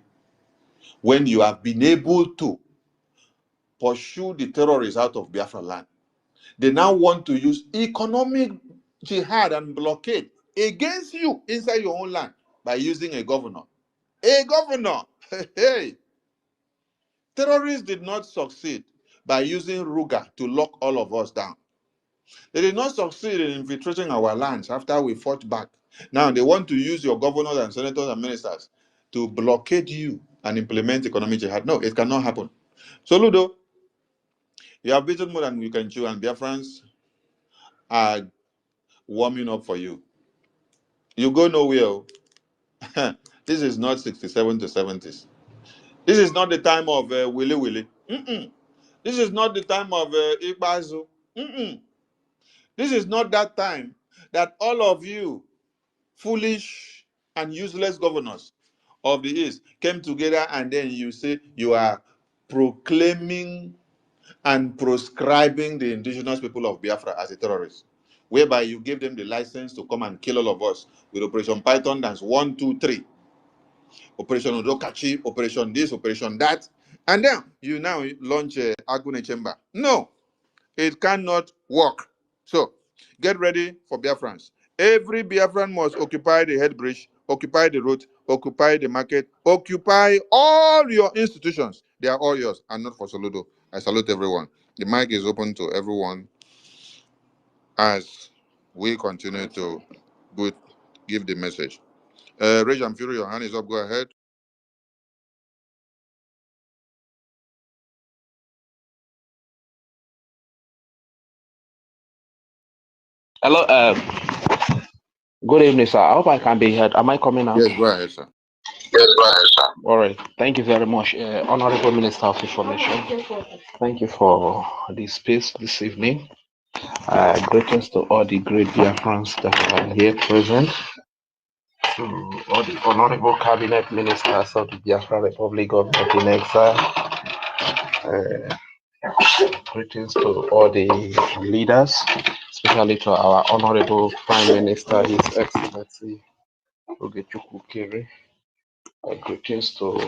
when you have been able to pursue the terrorists out of Biafra land, they now want to use economic jihad and blockade against you inside your own land by using a governor. A governor! Hey! Terrorists did not succeed by using Ruga to lock all of us down. They did not succeed in infiltrating our lands after we fought back. Now they want to use your governors and senators and ministers to blockade you and implement economic jihad. No, it cannot happen. So, Ludo, you have beaten more than you can chew, and Biafrans are warming up for you. You go nowhere. This is not 67 to 70s. This is not the time of Willy Willy. This is not the time of Igbazu. This is not that time that all of you foolish and useless governors of the East came together and then you say you are proclaiming and proscribing the indigenous people of Biafra as a terrorist, whereby you gave them the license to come and kill all of us with Operation Python Dance 1, 2, 3. Operation Odokachi, Operation this, Operation that, and then you now launch a Agune Chamber. No, it cannot work. So, get ready for Biafrans. Every Biafran must occupy the head bridge, occupy the road, occupy the market, occupy all your institutions. They are all yours and not for Soludo. I salute everyone. The mic is open to everyone as we continue to give the message. Rage and Fury, your hand is up. Go ahead. Hello, good evening, sir. I hope I can be heard. Am I coming out? Yes, go ahead, sir. Yes, go ahead, sir. All right. Thank you very much, Honorable Minister of Information. Thank you for this space this evening. Greetings to all the great Biafrans that are here present, to all the Honorable Cabinet Ministers of the Biafra Republic Government in Exile. Greetings to all the leaders, especially to our Honorable Prime Minister, His Excellency Ogechukwu Kere. Greetings to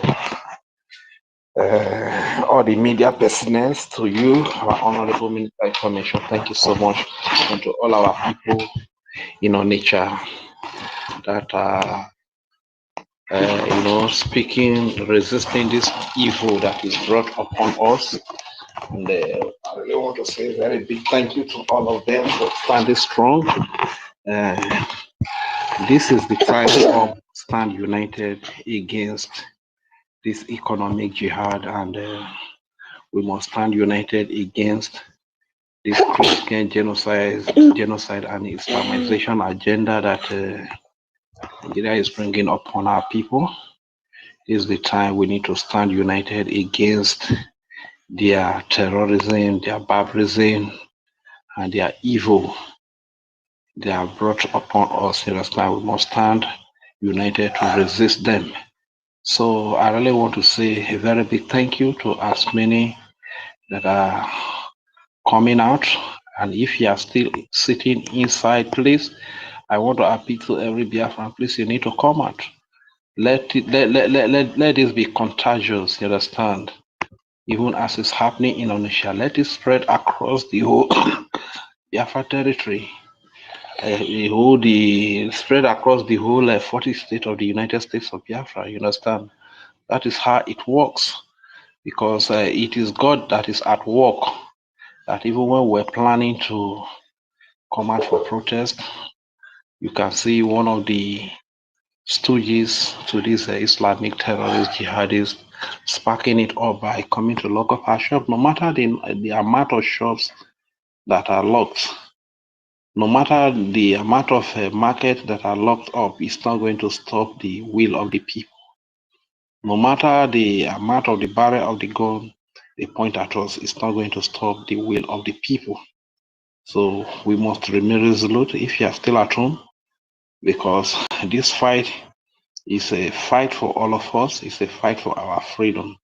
all the media personnel, to you, our Honorable Minister of Information. Thank you so much. And to all our people in Onitsha that are, speaking, resisting this evil that is brought upon us And I really want to say a very big thank you to all of them for standing strong. This is the time of stand united against this economic jihad, and we must stand united against this Christian genocide and Islamization agenda that Nigeria is bringing upon our people. This is the time we need to stand united against their terrorism, their barbarism, and their evil they have brought upon us. In this time, we must stand united to resist them. So I really want to say a very big thank you to as many that are coming out. And if you are still sitting inside, please, I want to appeal to every Biafran, please, you need to come out. Let this be contagious, you understand? Even as it's happening in Onitsha, let it spread across the whole Biafra territory. Spread across the whole 40 states of the United States of Biafra, you understand? That is how it works, because it is God that is at work, that even when we're planning to come out for protest, you can see one of the stooges to these Islamic terrorist jihadists sparking it up by coming to lock up our shop, no matter the amount of shops that are locked. No matter the amount of market that are locked up, it's not going to stop the will of the people. No matter the amount of the barrel of the gun they point at us, it's not going to stop the will of the people. So we must remain resolute if you are still at home, because this fight is a fight for all of us. It's a fight for our freedom.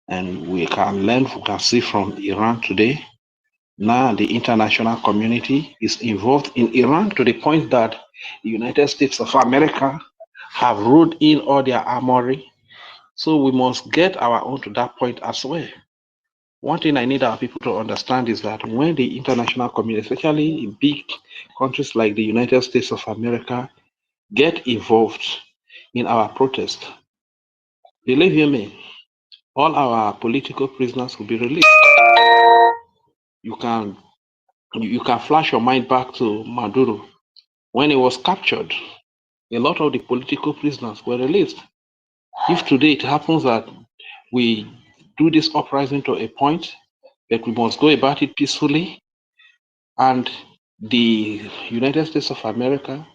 And we can learn, we can see from Iran today. Now the international community is involved in Iran to the point that the United States of America have rolled in all their armory. So we must get our own to that point as well. One thing I need our people to understand is that when the international community, especially in big countries like the United States of America, get involved in our protest, believe you me, all our political prisoners will be released. You can flash your mind back to Maduro. When he was captured, a lot of the political prisoners were released. If today it happens that we do this uprising to a point that we must go about it peacefully, and the United States of America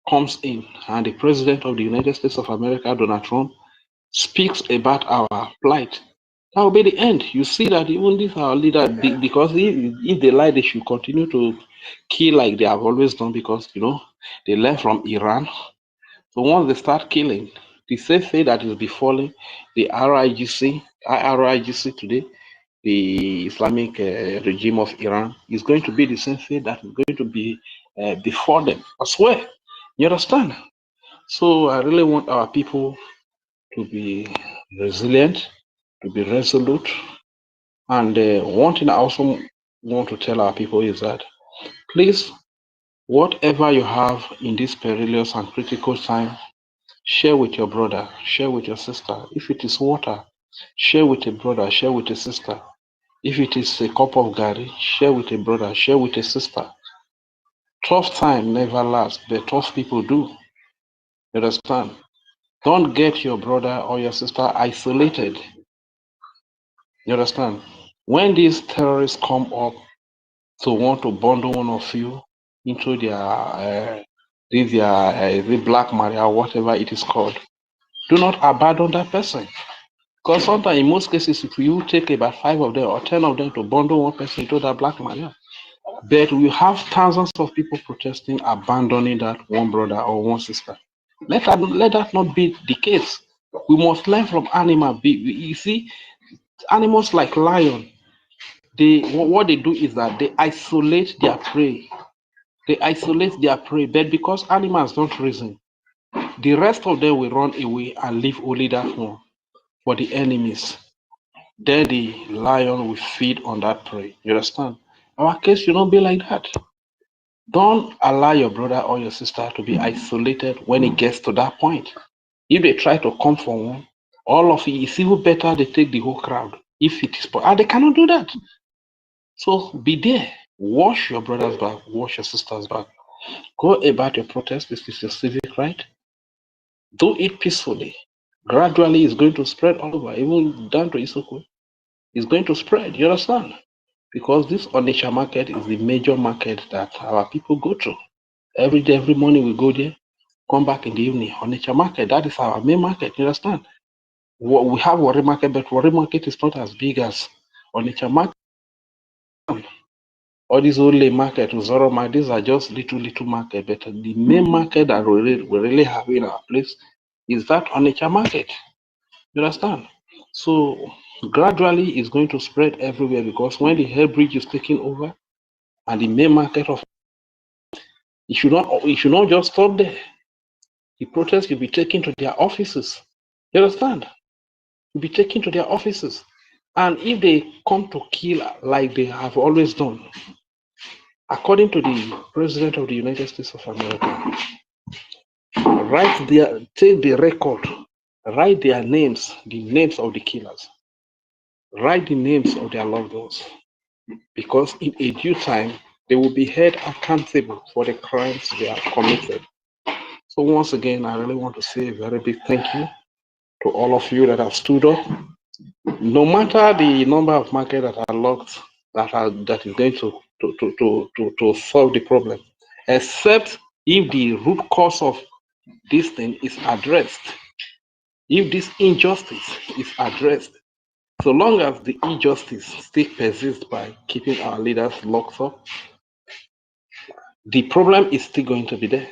comes in, and the President of the United States of America, Donald Trump, speaks about our plight, that will be the end. You see that even this our leader, because if they lie, they should continue to kill like they have always done, because they learn from Iran. So once they start killing, the same thing that is befalling the IRGC today, the Islamic regime of Iran, is going to be the same thing that is going to be before them as well. You understand? So I really want our people to be resilient, to be resolute. And one thing I also want to tell our people is that, please, whatever you have in this perilous and critical time, share with your brother, share with your sister. If it is water, share with a brother, share with a sister. If it is a cup of gari, share with a brother, share with a sister. Tough time never lasts, but tough people do. You understand? Don't get your brother or your sister isolated. You understand? When these terrorists come up to want to bundle one of you into their the black Maria, whatever it is called, do not abandon that person. Because sometimes, in most cases, if you take about 5 of them or 10 of them to bundle one person into that black Maria, but we have thousands of people protesting, abandoning that one brother or one sister. Let that not be the case. We must learn from animal. You see, animals like lion, what they do is that they isolate their prey. They isolate their prey, but because animals don't reason, the rest of them will run away and leave only that one for the enemies. Then the lion will feed on that prey. You understand? Our case should not be like that. Don't allow your brother or your sister to be isolated when it gets to that point. If they try to come for one, all of it, it's even better they take the whole crowd. if it is and they cannot do that. So be there. Wash your brother's back, wash your sister's back. Go about your protest. This is your civic right. Do it peacefully. Gradually, it's going to spread all over, even down to Isoko. It's going to spread. You understand? Because this Onitsha market is the major market that our people go to. Every day, every morning we go there, come back in the evening. Onitsha market, that is our main market. You understand? We have Warri market, but Warri market is not as big as Onitsha market. All these only market, Zoro market, these are just little market. But the main market that we really have in our place is that Onitsha market. You understand? So gradually it's going to spread everywhere because when the Hair Bridge is taken over and the main market of it should not just stop there. The protests will be taken to their offices. You understand? Will be taken to their offices. And if they come to kill like they have always done, according to the President of the United States of America, take the record, write their names, the names of the killers, write the names of their loved ones, because in a due time, they will be held accountable for the crimes they have committed. So once again, I really want to say a very big thank you to all of you that have stood up. No matter the number of markets that are locked, that is going to solve the problem, except if the root cause of this thing is addressed, if this injustice is addressed. So long as the injustice still persists by keeping our leaders locked up, the problem is still going to be there.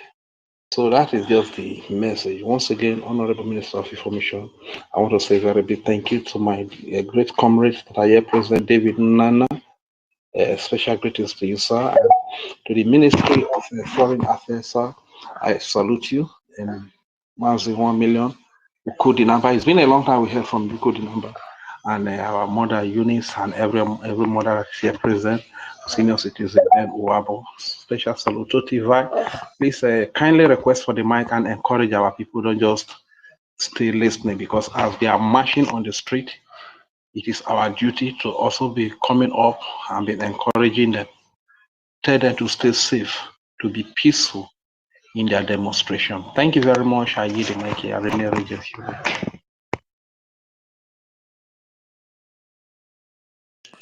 So that is just the message. Once again, Honorable Minister of Information, I want to say a very big thank you to my great comrades that are here, President David Nana. Special greetings to you, sir. And to the Ministry of Foreign Affairs, sir, I salute you. And Mazi 1 million. Ukudi number. It's been a long time we heard from Ukudi number. And our mother Eunice and every mother that's here present, senior citizen and Uwabo. Special salute to Tivai. Please kindly request for the mic and encourage our people. Don't just stay listening, because as they are marching on the street, it is our duty to also be coming up and be encouraging them, tell them to stay safe, to be peaceful in their demonstration. Thank you very much. I yield the mic here. I really reject you.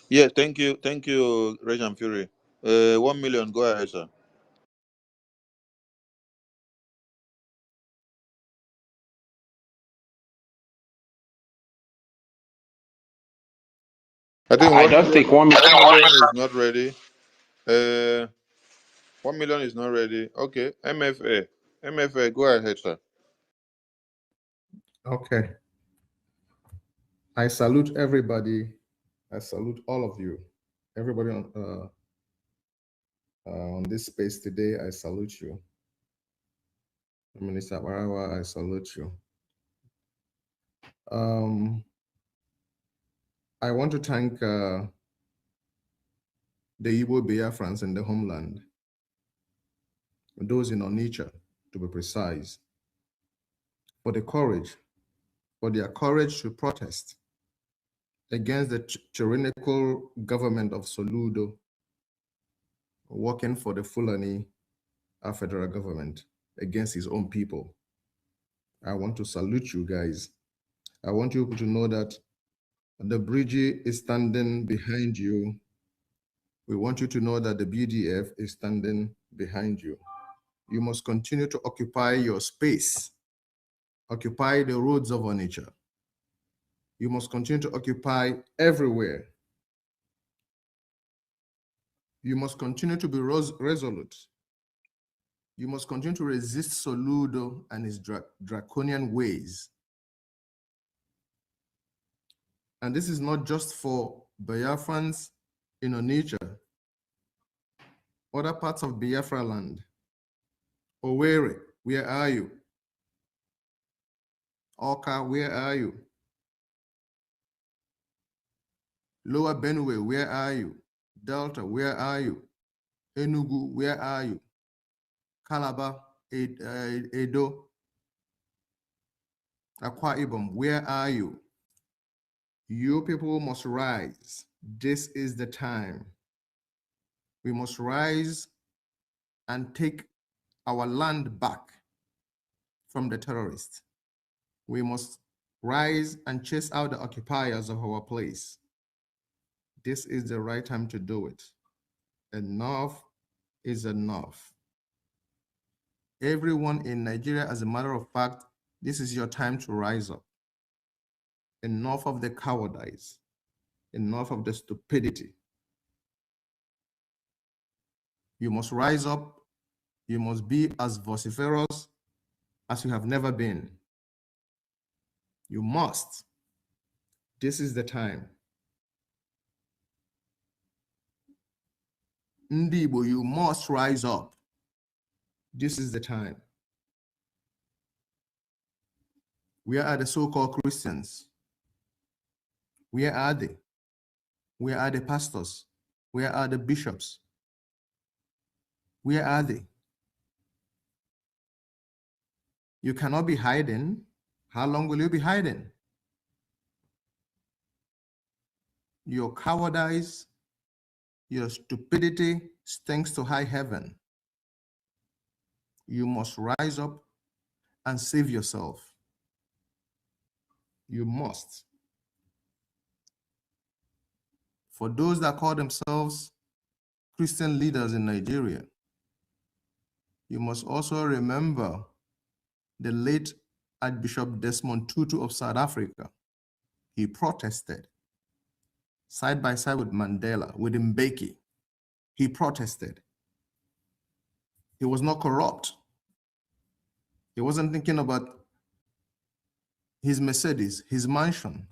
Yeah, thank you, Regent Fury. 1 million, go ahead, sir. I think I don't think 1 million. 1 million is not ready. 1 million is not ready. Okay, MFA, go ahead, sir. Okay. I salute everybody. I salute all of you. Everybody on this space today, I salute you. Minister Warawa, I salute you. I want to thank the Igbo Biafrans in the homeland, those in Onitsha, to be precise, for their courage to protest against the tyrannical government of SOLUDO, working for the Fulani federal government against his own people. I want to salute you guys. I want you to know that the bridge is standing behind you. We want you to know that the BDF is standing behind you. You must continue to occupy your space, occupy the roads of Onitsha. You must continue to occupy everywhere. You must continue to be resolute. You must continue to resist SOLUDO and his draconian ways. And this is not just for Biafrans in Onitsha, other parts of Biafra land. Owerri, where are you? Oka, where are you? Lower Benue, where are you? Delta, where are you? Enugu, where are you? Calabar, Edo, Akwa Ibom, where are you? You people must rise. This is the time. We must rise and take our land back from the terrorists. We must rise and chase out the occupiers of our place. This is the right time to do it. Enough is enough. Everyone in Nigeria, as a matter of fact, this is your time to rise up. Enough of the cowardice. Enough of the stupidity. You must rise up. You must be as vociferous as you have never been. You must. This is the time. Ndibo, you must rise up. This is the time. Where are the so-called Christians? Where are they? Where are the pastors? Where are the bishops? Where are they? You cannot be hiding. How long will you be hiding? Your cowardice, your stupidity stinks to high heaven. You must rise up and save yourself. You must. For those that call themselves Christian leaders in Nigeria, you must also remember the late Archbishop Desmond Tutu of South Africa. He protested side by side with Mandela, with Mbeki. He protested. He was not corrupt. He wasn't thinking about his Mercedes, his mansion,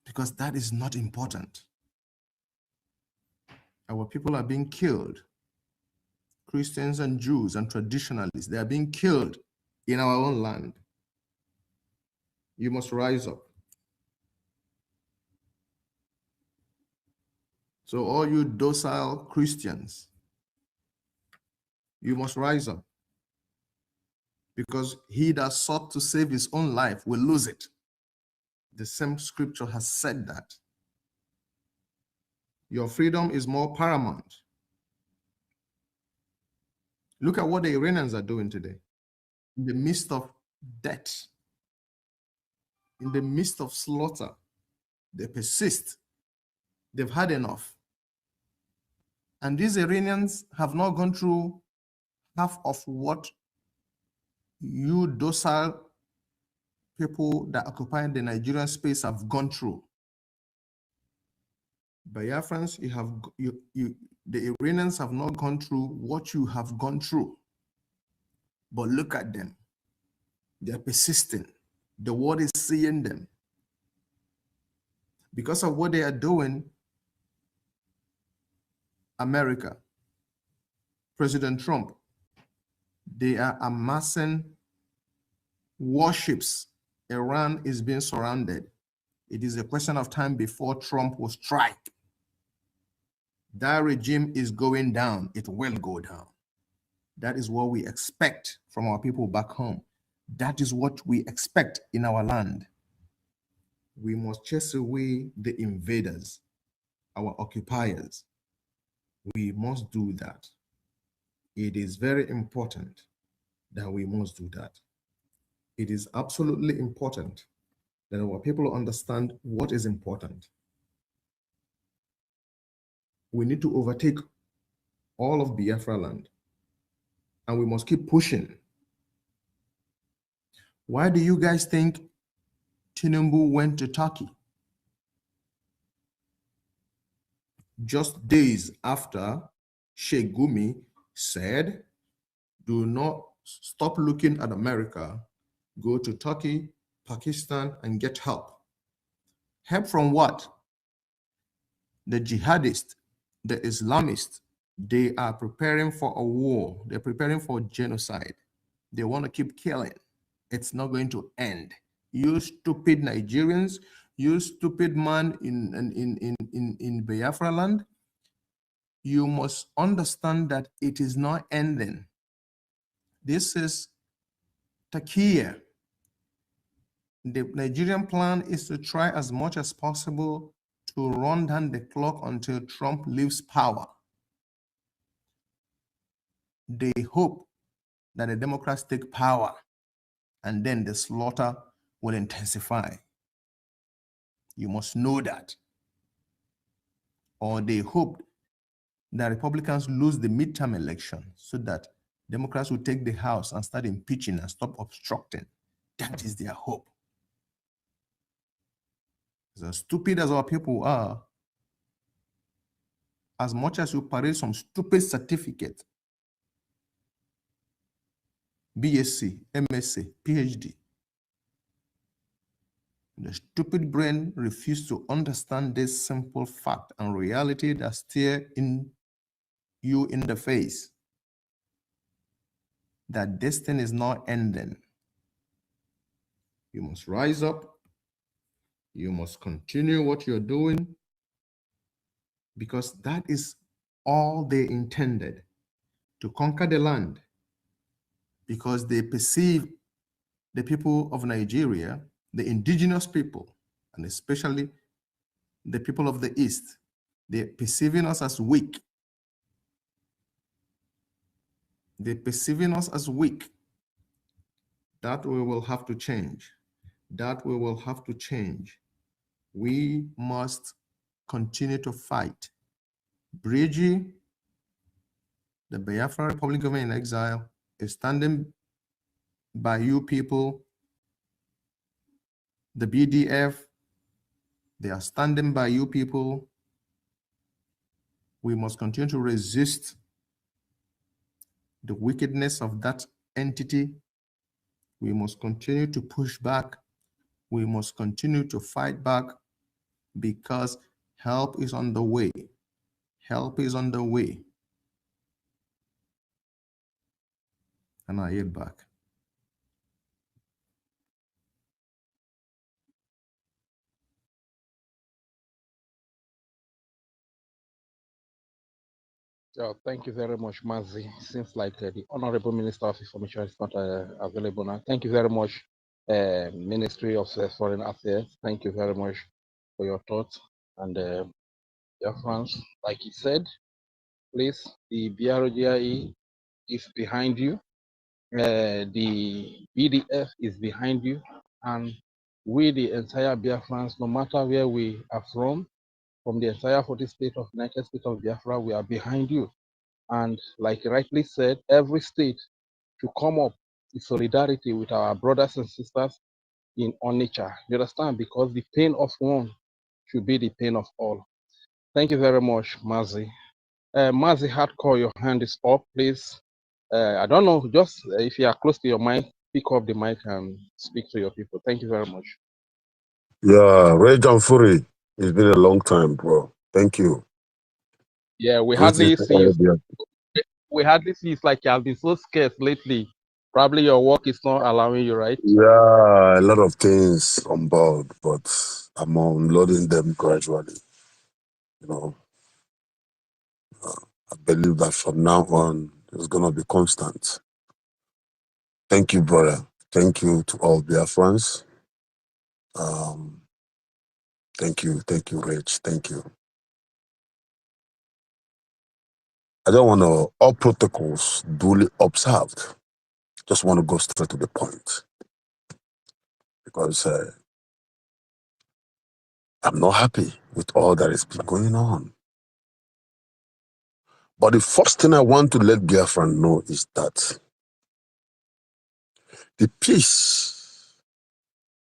because that is not important. Our people are being killed. Christians and Jews and traditionalists, they are being killed in our own land. You must rise up. So all you docile Christians, you must rise up, because he that sought to save his own life will lose it. The same scripture has said that. Your freedom is more paramount. Look at what the Iranians are doing today. In the midst of death, in the midst of slaughter, they persist. They've had enough. And these Iranians have not gone through half of what you docile people that occupy the Nigerian space have gone through. Biafrans, the Iranians have not gone through what you have gone through. But look at them. They're persisting. The world is seeing them. Because of what they are doing, America, President Trump, they are amassing warships. Iran is being surrounded. It is a question of time before Trump will strike. That regime is going down. It will go down. That is what we expect from our people back home. That is what we expect in our land. We must chase away the invaders, our occupiers. We must do that. It is very important that we must do that. It is absolutely important that our people understand what is important. We need to overtake all of Biafra land, and we must keep pushing. Why do you guys think Tinubu went to Turkey? Just days after Sheikh Gumi said, do not stop looking at America, go to Turkey, Pakistan, and get help. Help from what? The jihadists, the Islamists, they are preparing for a war. They're preparing for genocide. They want to keep killing. It's not going to end. You stupid Nigerians, you stupid man in Biafra land, you must understand that it is not ending. This is Takia. The Nigerian plan is to try as much as possible to run down the clock until Trump leaves power. They hope that the Democrats take power and then the slaughter will intensify. You must know that. Or they hope that Republicans lose the midterm election so that Democrats will take the House and start impeaching and stop obstructing. That is their hope. As stupid as our people are, as much as you parade some stupid certificate, BSc, MSc, PhD, the stupid brain refuses to understand this simple fact and reality that stare you in the face, that this thing is not ending. You must rise up. You must continue what you're doing, because that is all they intended, to conquer the land, because they perceive the people of Nigeria, the indigenous people, and especially the people of the East, they're perceiving us as weak. They're perceiving us as weak. That we will have to change. That we will have to change. We must continue to fight. Bridgie, the Biafra Republic Government in Exile, is standing by you people. The BDF, they are standing by you people. We must continue to resist the wickedness of that entity. We must continue to push back. We must continue to fight back, because help is on the way. Help is on the way. And I yield back. Yeah, thank you very much, Mazi. Seems like the Honorable Minister of Information is not available now. Thank you very much, Ministry of Foreign Affairs. Thank you very much for your thoughts. And dear friends, like he said, please, the BRGIE is behind you. The BDF is behind you. And we, the entire Biafrans, no matter where we are from the entire 40 states of United States of Biafra, we are behind you. And like you rightly said, every state to come up in solidarity with our brothers and sisters in Onitsha. You understand? Because the pain of one should be the pain of all. Thank you very much, Mazi. Mazi Hardcore, your hand is up, please. I don't know, just if you are close to your mic, pick up the mic and speak to your people. Thank you very much. Yeah, Ray John Fury, it's been a long time, bro. Thank you. Yeah, we Greetings hardly to see all you. of you. We hardly see. It's like you have been so scarce lately. Probably your work is not allowing you, right? Yeah, a lot of things on board, but I'm unloading them gradually. You know, I believe that from now on, it's going to be constant. Thank you, brother. Thank you to all Biafrans. Thank you, Rich. Thank you. I don't want to, all protocols duly observed. Just want to go straight to the point. Because I'm not happy with all that has been going on. But the first thing I want to let Biafran know is that the peace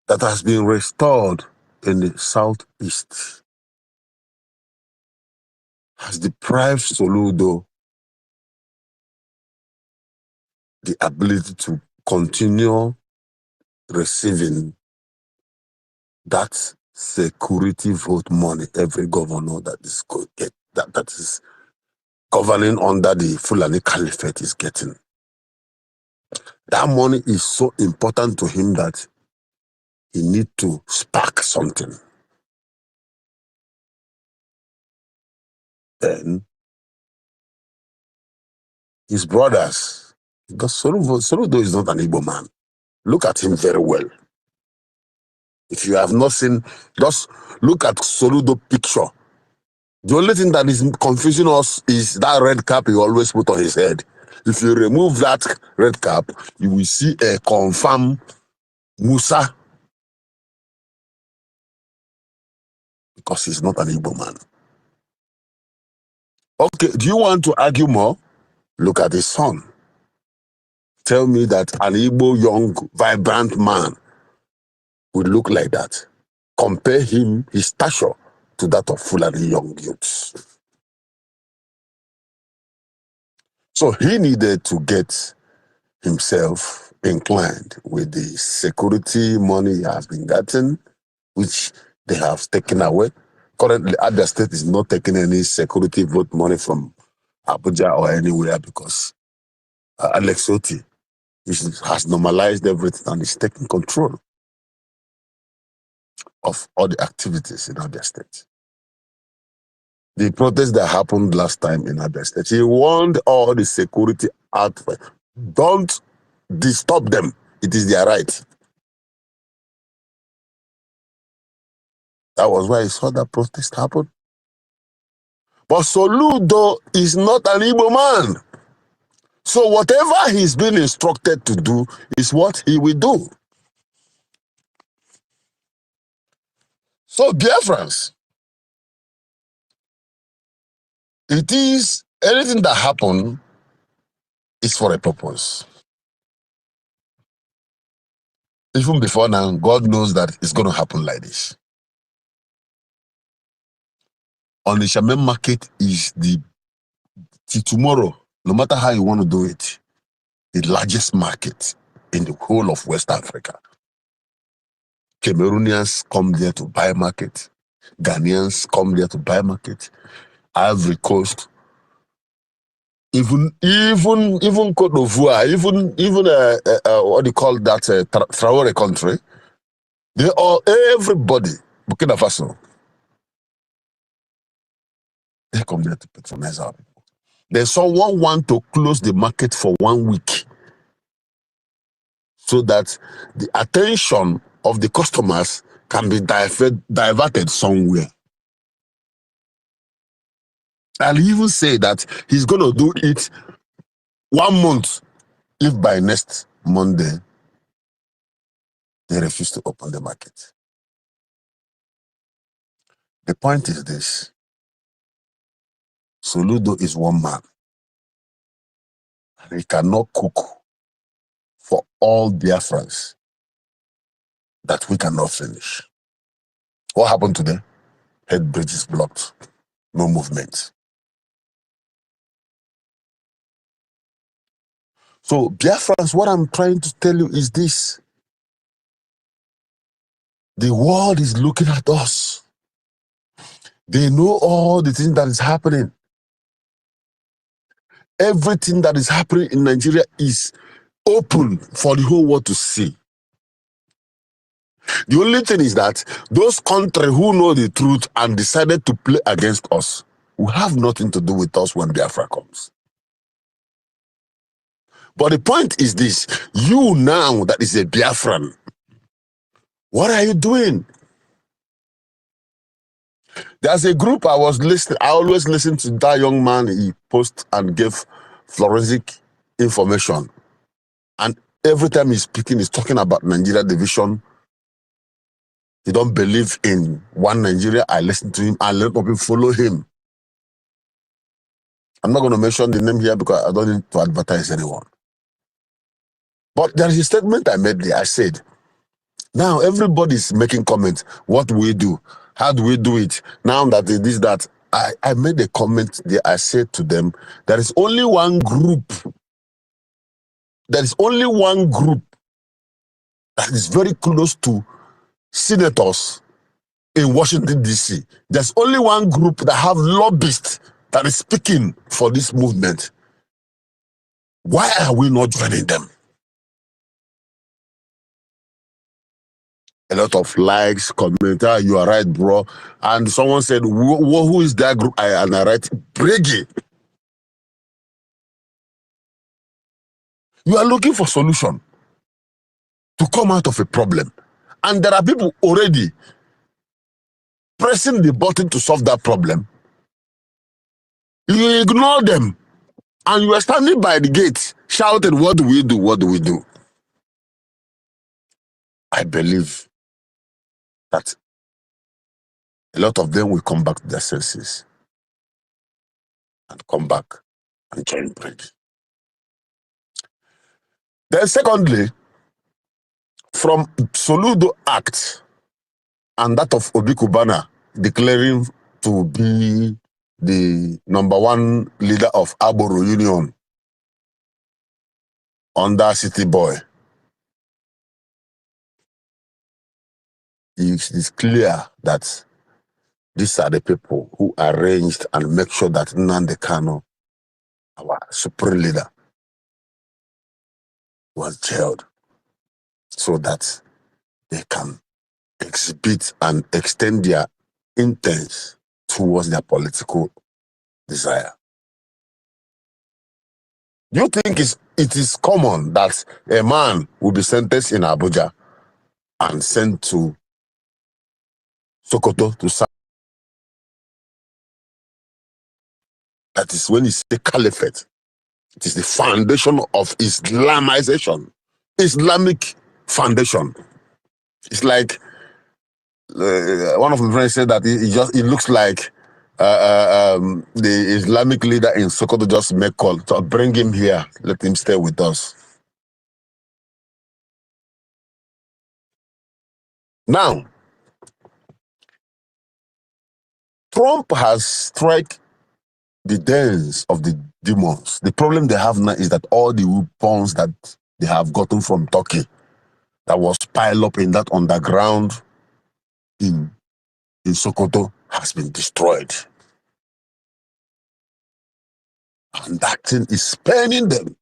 that has been restored in the southeast has deprived Soludo the ability to continue receiving that security vote money every governor that is that is governing under the Fulani Caliphate is getting. That money is so important to him that he needs to spark something. Then his brothers, because Soludo is not an Igbo man. Look at him very well. If you have not seen, just look at SOLUDO picture. The only thing that is confusing us is that red cap he always put on his head. If you remove that red cap, you will see a confirmed Musa, because he's not an Igbo man. Okay, do you want to argue more? Look at his son. Tell me that an Igbo young, vibrant man would look like that. Compare him, his stature, to that of Fulani young youths. So he needed to get himself inclined with the security money he has been getting, which they have taken away. Currently, Abia State is not taking any security vote money from Abuja or anywhere, because Alex Oti has normalized everything and is taking control of all the activities in Abia State. The protest that happened last time in Abia State, he warned all the security outfit, don't disturb them. It is their right. That was why I saw that protest happen. But SOLUDO is not an Igbo man. So whatever he's been instructed to do is what he will do. So Biafrans, it is anything that happens is for a purpose. Even before now, God knows that it's going to happen like this. On the Shaman market is till tomorrow, no matter how you want to do it, the largest market in the whole of West Africa. Cameroonians come there to buy market. Ghanaians come there to buy market. Ivory Coast, even Cote d'Ivoire, even what do you call that, Traore country, everybody, Burkina Faso, they come there to patronize our people. There's someone want to close the market for 1 week so that the attention of the customers can be diverted somewhere. And he even say that he's going to do it 1 month if by next Monday they refuse to open the market. The point is this: SOLUDO is one man, and he cannot cook for all Biafrans that we cannot finish. What happened today? Head bridges blocked, no movement. So Biafrans, what I'm trying to tell you is this: the world is looking at us. They know all the things that is happening. Everything that is happening in Nigeria is open for the whole world to see. The only thing is that those countries who know the truth and decided to play against us will have nothing to do with us when Biafra comes. But the point is this: you now that is a Biafran, what are you doing? There's a group I was listening. I always listen to that young man. He posts and gave forensic information, and every time he's speaking, he's talking about Nigeria division. He don't believe in one Nigeria. I listen to him and let people follow him. I'm not going to mention the name here because I don't need to advertise anyone. But there is a statement I made there. I said, now everybody's making comments. What do we do? How do we do it? Now that they did that, I made a comment there. I said to them, there is only one group. There is only one group that is very close to senators in Washington, D.C. There's only one group that have lobbyists that is speaking for this movement. Why are we not joining them? A lot of likes, comments, you are right, bro. And someone said, who is that group? And I write, Bregi. You are looking for solution to come out of a problem. and there are people already pressing the button to solve that problem, you ignore them, and you are standing by the gate shouting, what do we do, what do we do? I believe that a lot of them will come back to their senses and come back and join bridge. Then secondly, from SOLUDO Act and that of Obi Kubana declaring to be the #1 leader of Arboro Union under City Boy, it is clear that these are the people who arranged and make sure that Nnamdi Kanu, our supreme leader, was jailed so that they can exhibit and extend their intents towards their political desire. Do you think it is common that a man will be sentenced in Abuja and sent to Sokoto to serve? That is when it's the caliphate. It is the foundation of Islamization, Islamic foundation. It's like one of my friends said that it looks like the Islamic leader in Sokoto just make call. So bring him here, let him stay with us. Now, Trump has struck the dens of the demons. The problem they have now is that all the weapons that they have gotten from Turkey that was piled up in that underground in Sokoto has been destroyed. And that thing is paining them.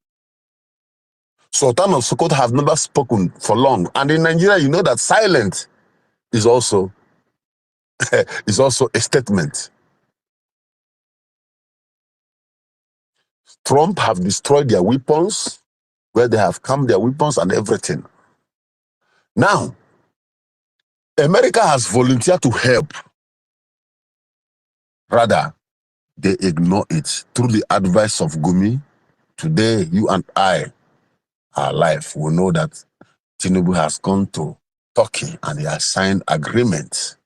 Sultan of Sokoto have never spoken for long. And in Nigeria, you know that silent is also a statement. Trump have destroyed their weapons, where they have come their weapons and everything. Now, America has volunteered to help. Rather, they ignore it. Through the advice of Gumi, today you and I, our life, will know that Tinubu has gone to Turkey and he has signed agreements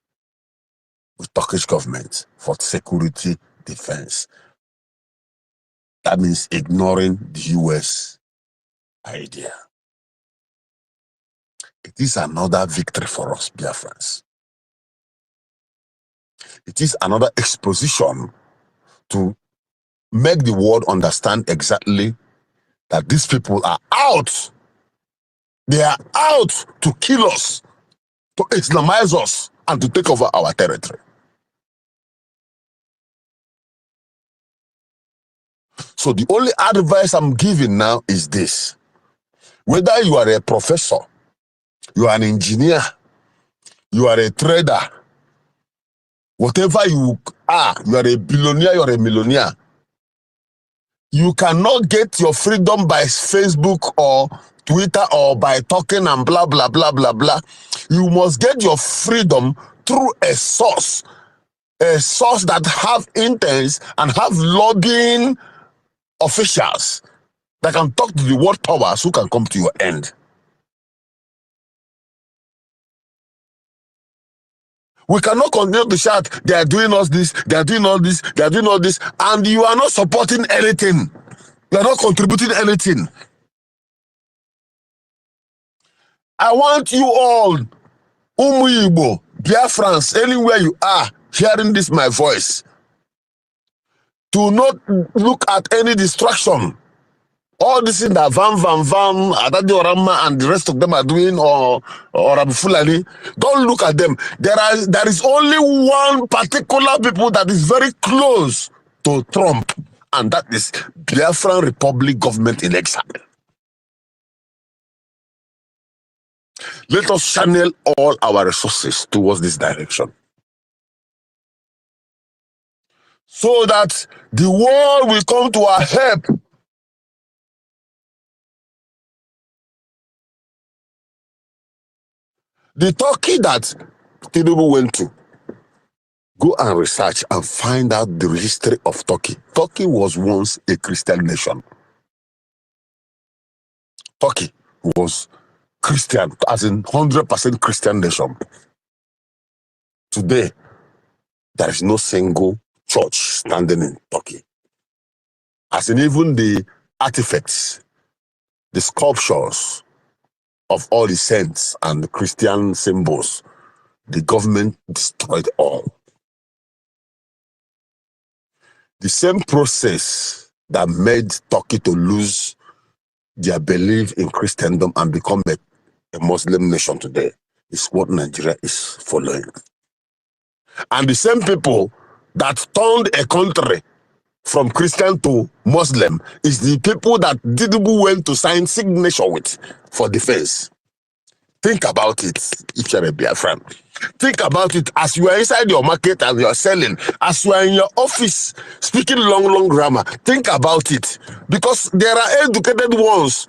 with Turkish government for security defense. That means ignoring the US idea. It is another victory for us, Biafrans. It is another exposition to make the world understand exactly that these people are out. They are out to kill us, to Islamize us, and to take over our territory. So the only advice I'm giving now is this. Whether you are a professor, you are an engineer, you are a trader, whatever you are a billionaire, you are a millionaire, you cannot get your freedom by Facebook or Twitter or by talking and blah, blah, blah, blah, blah. You must get your freedom through a source that have intents and have lobbying officials that can talk to the world powers who can come to your end. We cannot continue to shout, they are doing us this, they are doing all this, they are doing all this, and you are not supporting anything. You are not contributing anything. I want you all, Umuyibo, Biafrans, anywhere you are hearing this my voice, to not look at any distraction. All this in that Van, Adadi Orama and the rest of them are doing, or Abu Fulani, don't look at them. There is only one particular people that is very close to Trump, and that is Biafran Republic government in exile. Let us channel all our resources towards this direction, so that the world will come to our help. The Turkey that Tinubu went to, go and research and find out the history of Turkey. Turkey was once a Christian nation. Turkey was Christian, as in 100% Christian nation. Today, there is no single church standing in Turkey. As in even the artifacts, the sculptures of all the saints and the Christian symbols, the government destroyed all. The same process that made Turkey to lose their belief in Christendom and become a Muslim nation today is what Nigeria is following. And the same people that turned a country from Christian to Muslim is the people that Tinubu went to sign signature with for defense. Think about it, if you're a Biafran. Think about it as you are inside your market and you are selling, as you are in your office speaking long grammar. Think about it, because there are educated ones,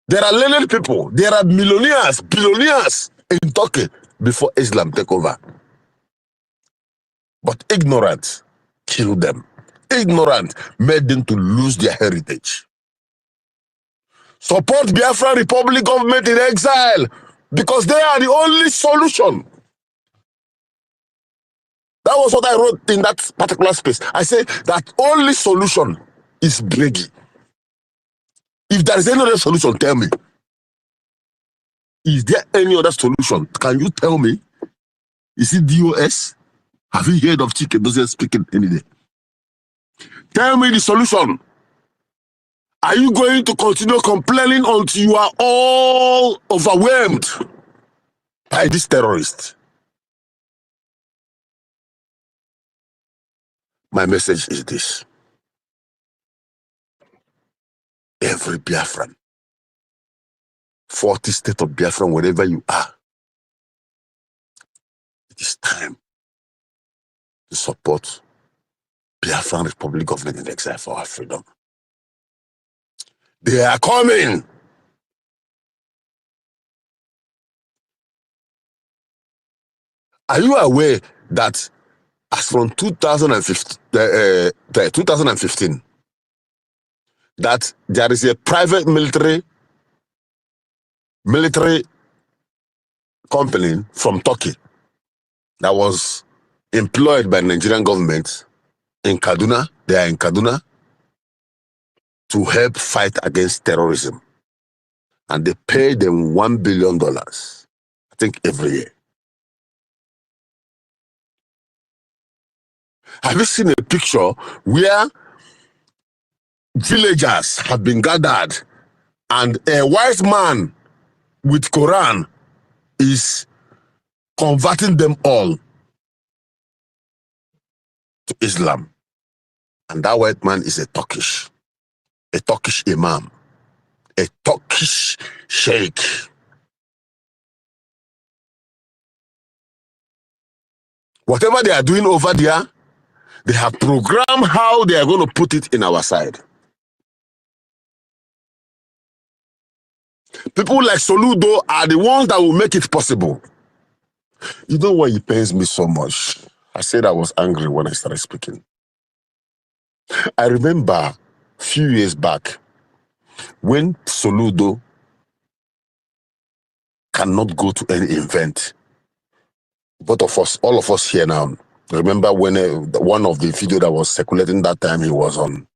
there are learned people, there are millionaires, billionaires in Turkey before Islam take over. But ignorance killed them. Ignorance made them to lose their heritage. Support Biafran Republic government in exile, because they are the only solution. That was what I wrote in that particular space. I said that only solution is Bregi. If there is any other solution, tell me. Is there any other solution? Can you tell me? Is it DOS? Have you heard of Chike Dozie speaking any day? Tell me the solution. Are you going to continue complaining until you are all overwhelmed by this terrorist? My message is this. Every Biafran, 40 state of Biafran, wherever you are, it is time to support Biafran Republic government in exile for our freedom. They are coming. Are you aware that as from 2015, that there is a private military company from Turkey that was employed by the Nigerian government in Kaduna? They are in Kaduna to help fight against terrorism. And they pay them $1 billion, I think, every year. Have you seen a picture where villagers have been gathered and a wise man with Quran is converting them all to Islam? And that white man is a Turkish imam, a Turkish sheikh. Whatever they are doing over there, they have programmed how they are going to put it in our side. People like Soludo are the ones that will make it possible. You know why it pains me so much? I said I was angry when I started speaking. I remember a few years back when Soludo cannot go to any event. Both of us, all of us here now, remember when one of the video that was circulating that time, he was on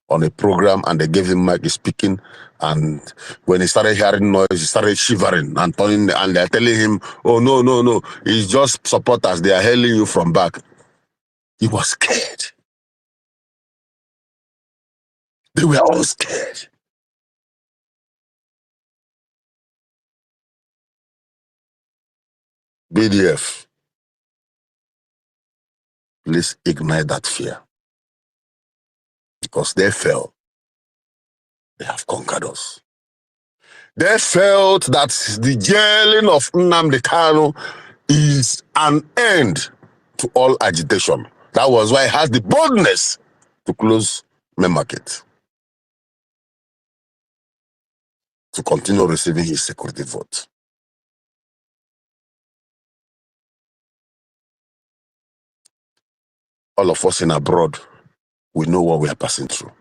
a program and they gave him mic speaking, and when he started hearing noise, he started shivering and turning, and they're telling him, oh, no, it's just supporters, they are hailing you from back. He was scared. They were all scared. BDF, please ignite that fear. Because they felt they have conquered us. They felt that the jailing of Nnamdi Kanu is an end to all agitation. That was why he has the boldness to close Main Market, to continue receiving his security vote. All of us in abroad, we know what we are passing through.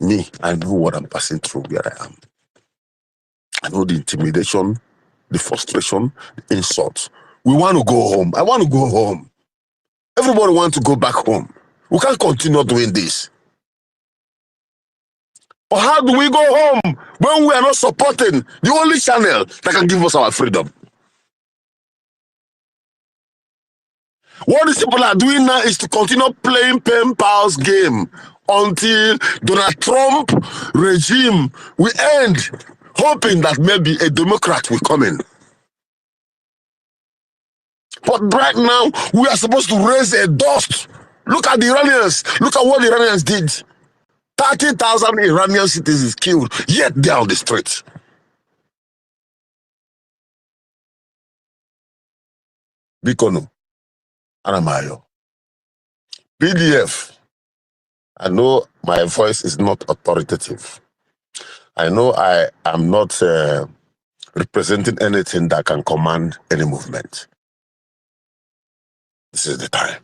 Me, I know what I'm passing through where I am. I know the intimidation, the frustration, the insults. We want to go home. I want to go home. Everybody wants to go back home. We can't continue doing this. But how do we go home when we are not supporting the only channel that can give us our freedom? What these people are doing now is to continue playing pen pals game until Donald Trump regime will end, hoping that maybe a Democrat will come in. But right now, we are supposed to raise a dust. Look at the Iranians. Look at what the Iranians did. 30,000 Iranian citizens killed, yet they are on the streets. Bikono, Anamayo. PDF. I know my voice is not authoritative. I know I am not representing anything that can command any movement. This is the time.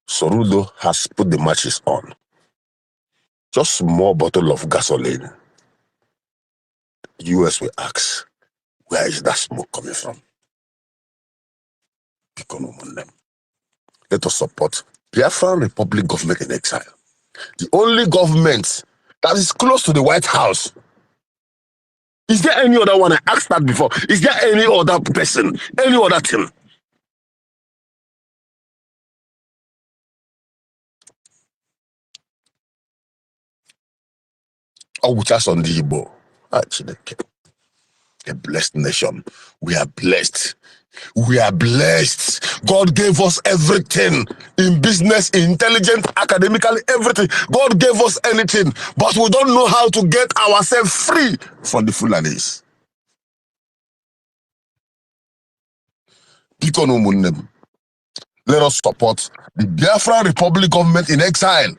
SOLUDO has put the matches on. Just small bottle of gasoline. US will ask, where is that smoke coming from? Let us support Biafran Republic government in exile. The only government that is close to the White House. Is there any other one? I asked that before. Is there any other person, any other thing? Oh, which is on the Igbo. A blessed nation. We are blessed. We are blessed. God gave us everything in business, intelligence, academically, everything. God gave us anything, but we don't know how to get ourselves free from the Fulanis. Let us support the Biafra Republic government in exile,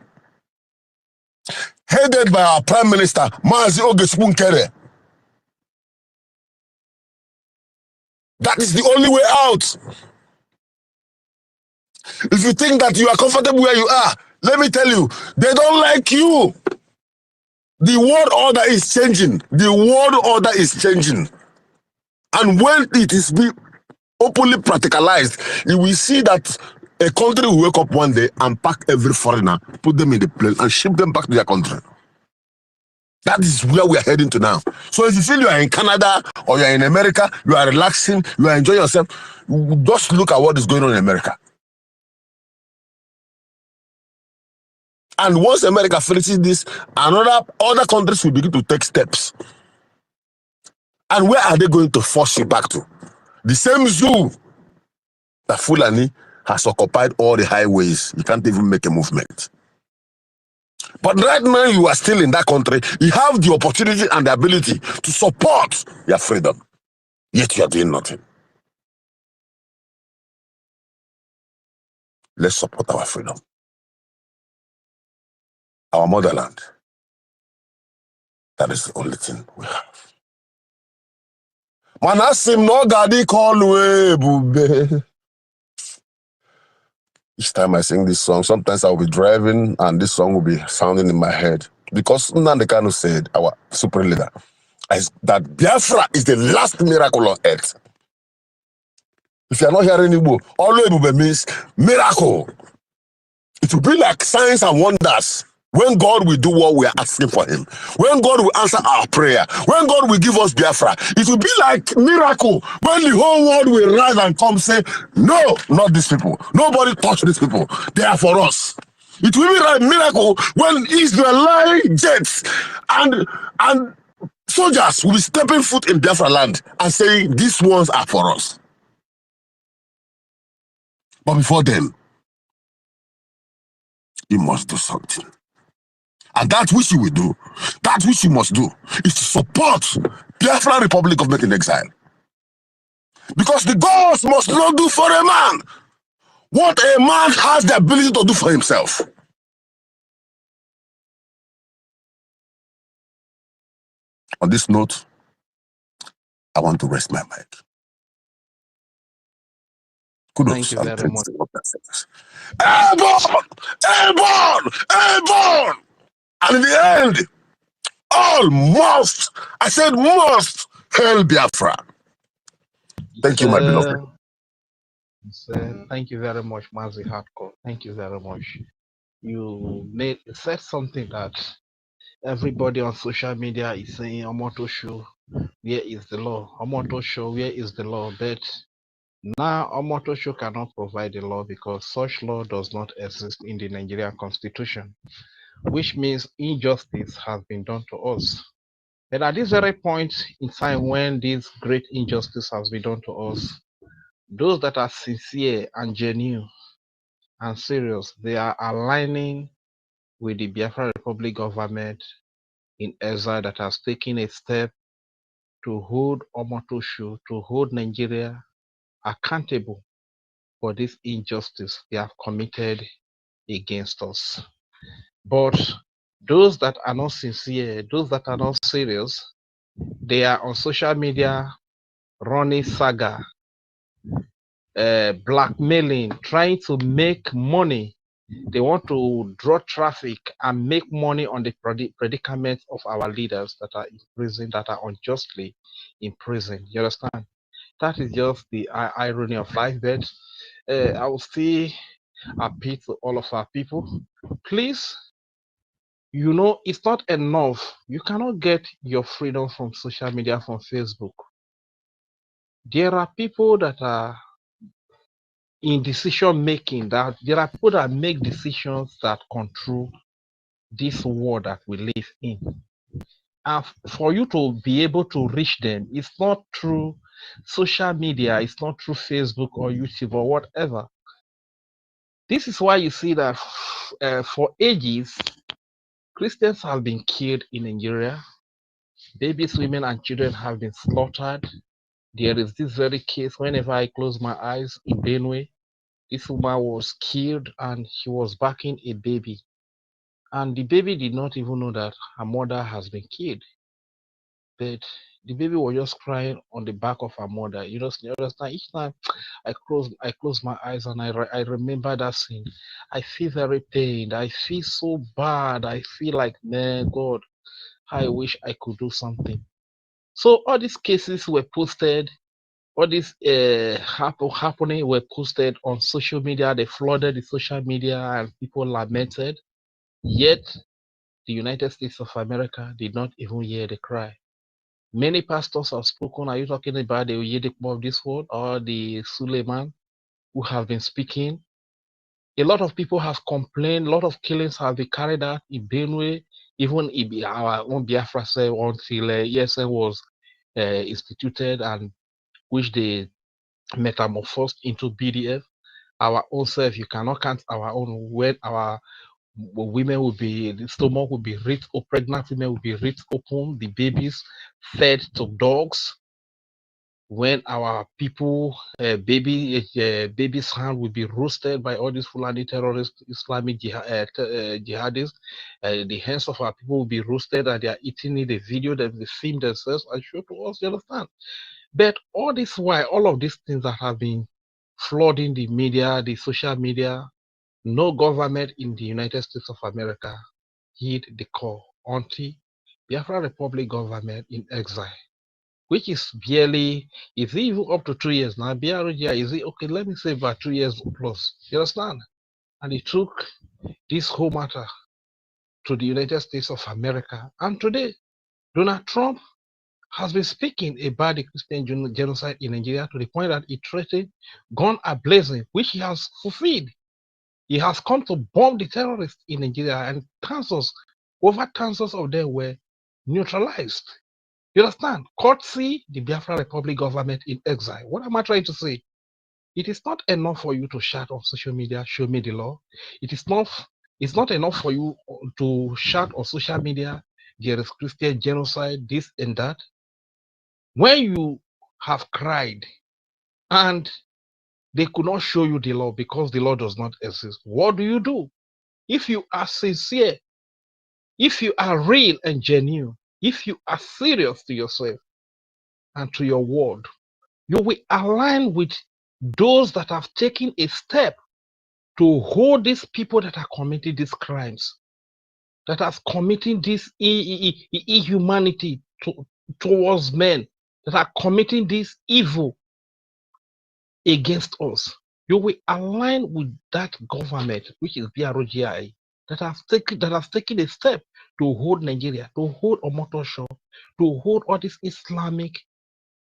headed by our Prime Minister, Mazi Ogesmun Kere. That is the only way out. If you think that you are comfortable where you are, let me tell you, they don't like you. The world order is changing. The world order is changing. And when it is openly practicalized, you will see that a country will wake up one day and pack every foreigner, put them in the plane, and ship them back to their country. That is where we are heading to now. So if you feel you are in Canada or you are in America, you are relaxing, you are enjoying yourself, just look at what is going on in America. And once America finishes this, other countries will begin to take steps. And where are they going to force you back to? The same zoo that Fulani has occupied all the highways. You can't even make a movement. But right now, you are still in that country. You have the opportunity and the ability to support your freedom. Yet you are doing nothing. Let's support our freedom. Our motherland. That is the only thing we have. Manasim no gadi call bube. Each time I sing this song, sometimes I'll be driving and this song will be sounding in my head. Because Nnamdi said, our super leader, that Biafra is the last miracle on earth. If you are not hearing Igbo, all Ebube means miracle. It will be like signs and wonders when God will do what we are asking for him. When God will answer our prayer. When God will give us Biafra. It will be like miracle when the whole world will rise and come say, no, not these people. Nobody touch these people. They are for us. It will be like miracle when Israeli jets and soldiers will be stepping foot in Biafra land and saying, these ones are for us. But before then, you must do something. And that which you will do, that which you must do, is to support Biafra Republic government in exile. Because the gods must not do for a man what a man has the ability to do for himself. On this note, I want to rest my mic. Thank Kudos you and very praise much. to God. Airborne! Airborne! Airborne! And in the end, all must, I said must, hail Biafra. Thank you, my beloved. Thank you very much, Mazi Hardcore. Thank you very much. You said something that everybody on social media is saying, Omoto show, where is the law? Omoto show, where is the law? But now Omoto show cannot provide the law because such law does not exist in the Nigerian constitution, which means injustice has been done to us. And at this very point in time when this great injustice has been done to us, those that are sincere and genuine and serious, they are aligning with the Biafra Republic government in exile that has taken a step to hold Omotoshu, to hold Nigeria accountable for this injustice they have committed against us. But those that are not sincere, those that are not serious, they are on social media running saga, blackmailing, trying to make money. They want to draw traffic and make money on the predicament of our leaders that are in prison, that are unjustly in prison. You understand? That is just the irony of life. But I will still appeal to all of our people. Please, you know, it's not enough. You cannot get your freedom from social media, from Facebook. There are people that are in decision making, that there are people that make decisions that control this world that we live in. And for you to be able to reach them, it's not through social media, it's not through Facebook or YouTube or whatever. This is why you see that for ages, Christians have been killed in Nigeria. Babies, women, and children have been slaughtered. There is this very case, whenever I close my eyes, in Benue, this woman was killed and she was backing a baby. And the baby did not even know that her mother has been killed. But the baby was just crying on the back of her mother. You understand? Each time I close my eyes and I remember that scene, I feel very pained. I feel so bad. I feel like, man, God, I wish I could do something. So all these cases were posted, all these happening were posted on social media. They flooded the social media and people lamented. Yet the United States of America did not even hear the cry. Many pastors have spoken. Are you talking about the Oyedepo of this world or the Suleiman who have been speaking? A lot of people have complained. A lot of killings have been carried out in Benue, even in our own Biafra until ESN was instituted, and which they metamorphosed into BDF. Our own self, you cannot count our own. When our women will be, the stomach will be ripped, or pregnant women will be ripped open, the babies fed to dogs. When our people, baby's hand will be roasted by all these Fulani terrorists, Islamic jihadists, the hands of our people will be roasted and they are eating it, the video that they film themselves and show to us, you understand? But all this while, all of these things that have been flooding the media, the social media, no government in the United States of America heed the call until Biafra Republic government in exile, which is barely, is it even up to 2 years now? BRGI, is it okay? Let me say about 2 years plus. You understand? And it took this whole matter to the United States of America. And today, Donald Trump has been speaking about the Christian genocide in Nigeria to the point that he threatened gun ablazing, which he has fulfilled. He has come to bomb the terrorists in Nigeria, and over thousands of them were neutralized. You understand? Courtesy the Biafra Republic government in exile. What am I trying to say? It is not enough for you to shout on social media, show me the law. It's not enough for you to shout on social media, there is Christian genocide, this and that. When you have cried and they could not show you the law because the law does not exist, what do? If you are sincere, if you are real and genuine, if you are serious to yourself and to your word, you will align with those that have taken a step to hold these people that are committing these crimes, that are committing this inhumanity towards men, that are committing this evil against us. You will align with that government, which is BROGI, that has taken a step to hold Nigeria, to hold Omotosho, to hold all these Islamic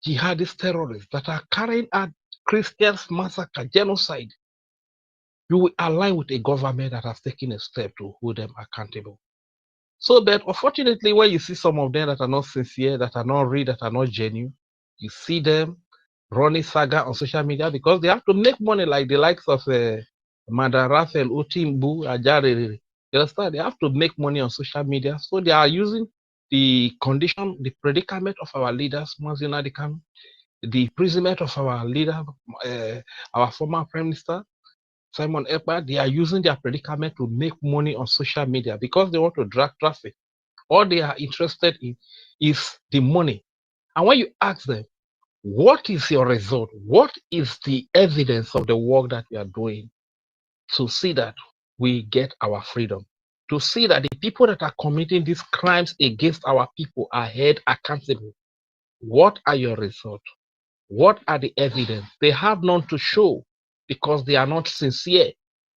jihadist terrorists that are carrying out Christians massacre, genocide. You will align with a government that has taken a step to hold them accountable. So, but unfortunately, when you see some of them that are not sincere, that are not real, that are not genuine, you see them running saga on social media because they have to make money like the likes of Madam Raphael, Otimbu, Ajari. You understand? They have to make money on social media. So they are using the condition, the predicament of our leaders, Mazina Dikam, the imprisonment of our leader, our former Prime Minister, Simon Ekpa. They are using their predicament to make money on social media because they want to drag traffic. All they are interested in is the money. And when you ask them, what is your result? What is the evidence of the work that we are doing to see that we get our freedom? To see that the people that are committing these crimes against our people are held accountable. What are your results? What are the evidence? They have none to show because they are not sincere,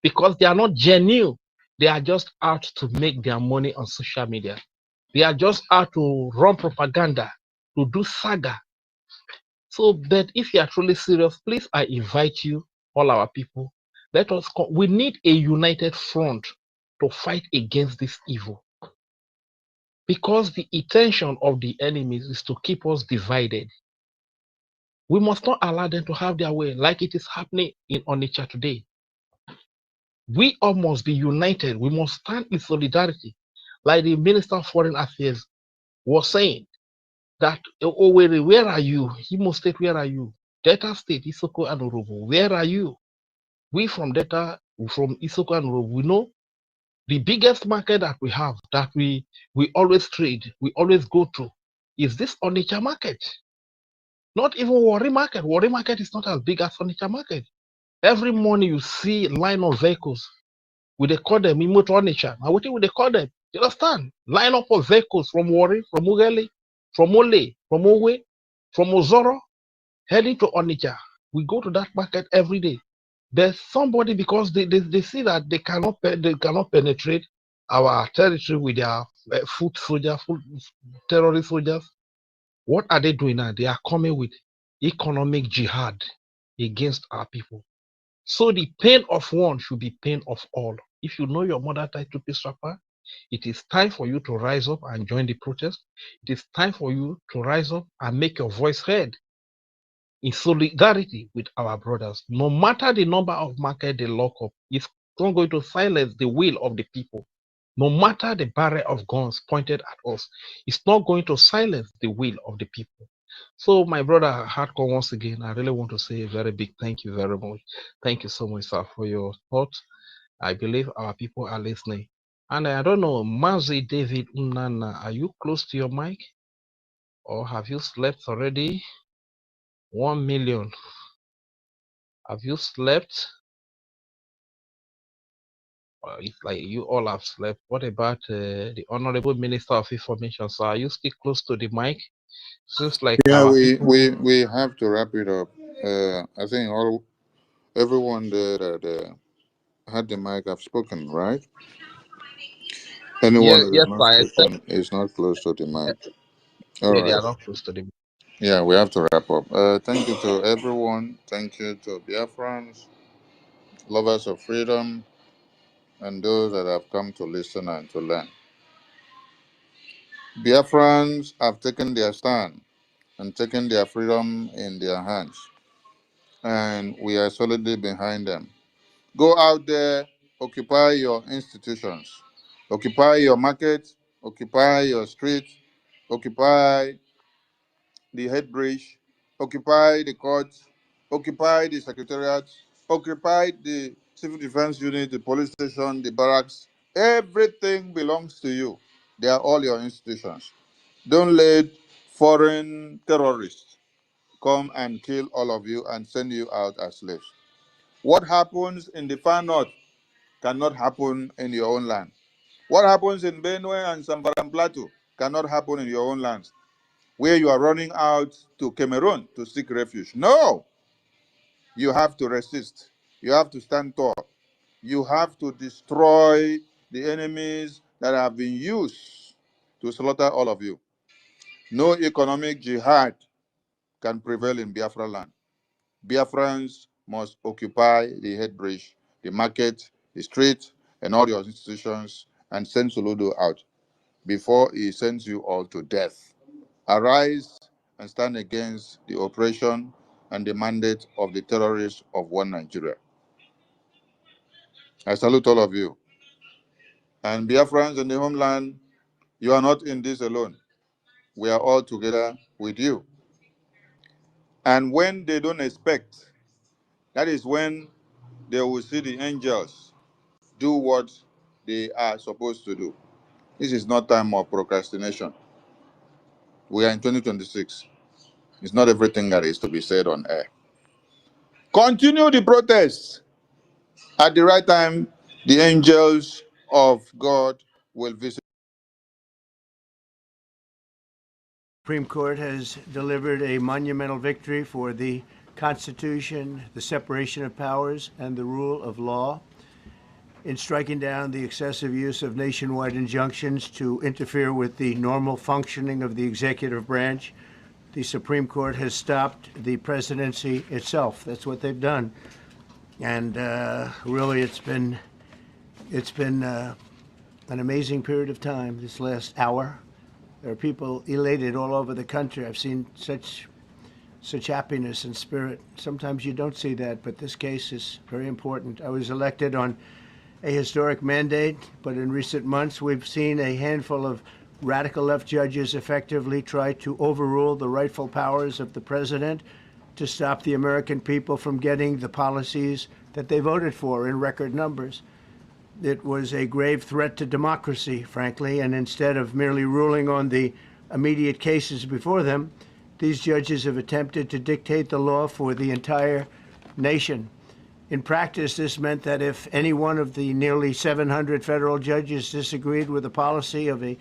because they are not genuine. They are just out to make their money on social media. They are just out to run propaganda, to do saga. So, but if you are truly serious, please, I invite you, all our people, let us we need a united front to fight against this evil. Because the intention of the enemies is to keep us divided. We must not allow them to have their way like it is happening in Onitsha today. We all must be united. We must stand in solidarity. Like the Minister of Foreign Affairs was saying, that, oh, where are you? Imo State, where are you? Delta State, Isoko and Orobo, where are you? We from Delta, from Isoko and Orobo, we know the biggest market that we have, that we always trade, we always go to, is this Onitsha market. Not even Warri market. Warri market is not as big as Onitsha market. Every morning you see line of vehicles. They call them Imoto Onitsha. Now what do they call them? You understand? Line up of vehicles from Warri, from Ugeli, from Ole, from Owe, from Ozoro, heading to Onitsha. We go to that market every day. There's somebody, because they see that they cannot penetrate our territory with their foot soldiers, terrorist soldiers. What are they doing now? They are coming with economic jihad against our people. So the pain of one should be pain of all. If you know your mother tied to peace wrapper, it is time for you to rise up and join the protest. It is time for you to rise up and make your voice heard in solidarity with our brothers. No matter the number of market they lock up, it's not going to silence the will of the people. No matter the barrel of guns pointed at us, it's not going to silence the will of the people. So, my brother Hardcore, once again, I really want to say a very big thank you very much. Thank you so much, sir, for your thoughts. I believe our people are listening. And I don't know, Mazi David Unana, are you close to your mic? Or have you slept already? 1 million. Have you slept? It's like you all have slept. What about the Honorable Minister of Information? So are you still close to the mic? Seems like Yeah, our we people. we have to wrap it up. I think everyone there that had the mic have spoken, right? Anyone that Yes, has not sir. spoken is not close to the mic. All Yeah, they right. are not close to the mic. Yeah, we have to wrap up. Thank you to everyone. Thank you to Biafrans, lovers of freedom, and those that have come to listen and to learn. Biafrans have taken their stand and taken their freedom in their hands, and we are solidly behind them. Go out there, occupy your institutions, occupy your market, occupy your street, occupy the head bridge, occupy the courts, occupy the secretariat, occupy the civil defense unit, the police station, the barracks. Everything belongs to you. They are all your institutions. Don't let foreign terrorists come and kill all of you and send you out as slaves. What happens in the far north cannot happen in your own land. What happens in Benue and Zamfara Plateau cannot happen in your own lands, where you are running out to Cameroon to seek refuge. No! You have to resist. You have to stand tall. You have to destroy the enemies that have been used to slaughter all of you. No economic jihad can prevail in Biafra land. Biafrans must occupy the head bridge, the market, the street, and all your institutions, and send SOLUDO out before he sends you all to death. Arise and stand against the oppression and the mandate of the terrorists of one Nigeria. I salute all of you. And Biafrans in the homeland, you are not in this alone. We are all together with you. And when they don't expect, that is when they will see the angels do what they are supposed to do. This is not time of procrastination. We are in 2026. It's not everything that is to be said on air. Continue the protests. At the right time, the angels of God will visit. Supreme Court has delivered a monumental victory for the Constitution, the separation of powers, and the rule of law in striking down the excessive use of nationwide injunctions to interfere with the normal functioning of the executive branch. The Supreme Court has stopped the presidency itself. That's what they've done. And really, it's been an amazing period of time, this last hour. There are people elated all over the country. I've seen such happiness and spirit. Sometimes you don't see that, but this case is very important. I was elected on a historic mandate, but in recent months we've seen a handful of radical left judges effectively try to overrule the rightful powers of the president to stop the American people from getting the policies that they voted for in record numbers. It was a grave threat to democracy, frankly, and instead of merely ruling on the immediate cases before them, these judges have attempted to dictate the law for the entire nation. In practice, this meant that if any one of the nearly 700 federal judges disagreed with the policy of a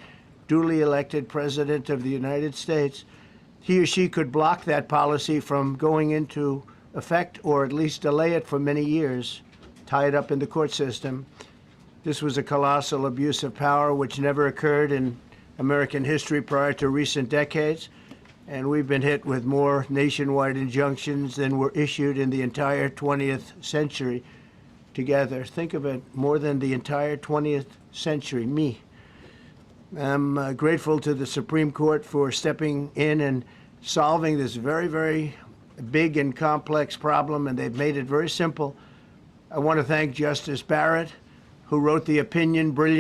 duly elected president of the United States, he or she could block that policy from going into effect or at least delay it for many years, tie it up in the court system. This was a colossal abuse of power which never occurred in American history prior to recent decades, and we've been hit with more nationwide injunctions than were issued in the entire 20th century together. Think of it, more than the entire 20th century, me. I'm grateful to the Supreme Court for stepping in and solving this very, very big and complex problem, and they've made it very simple. I want to thank Justice Barrett, who wrote the opinion brilliantly.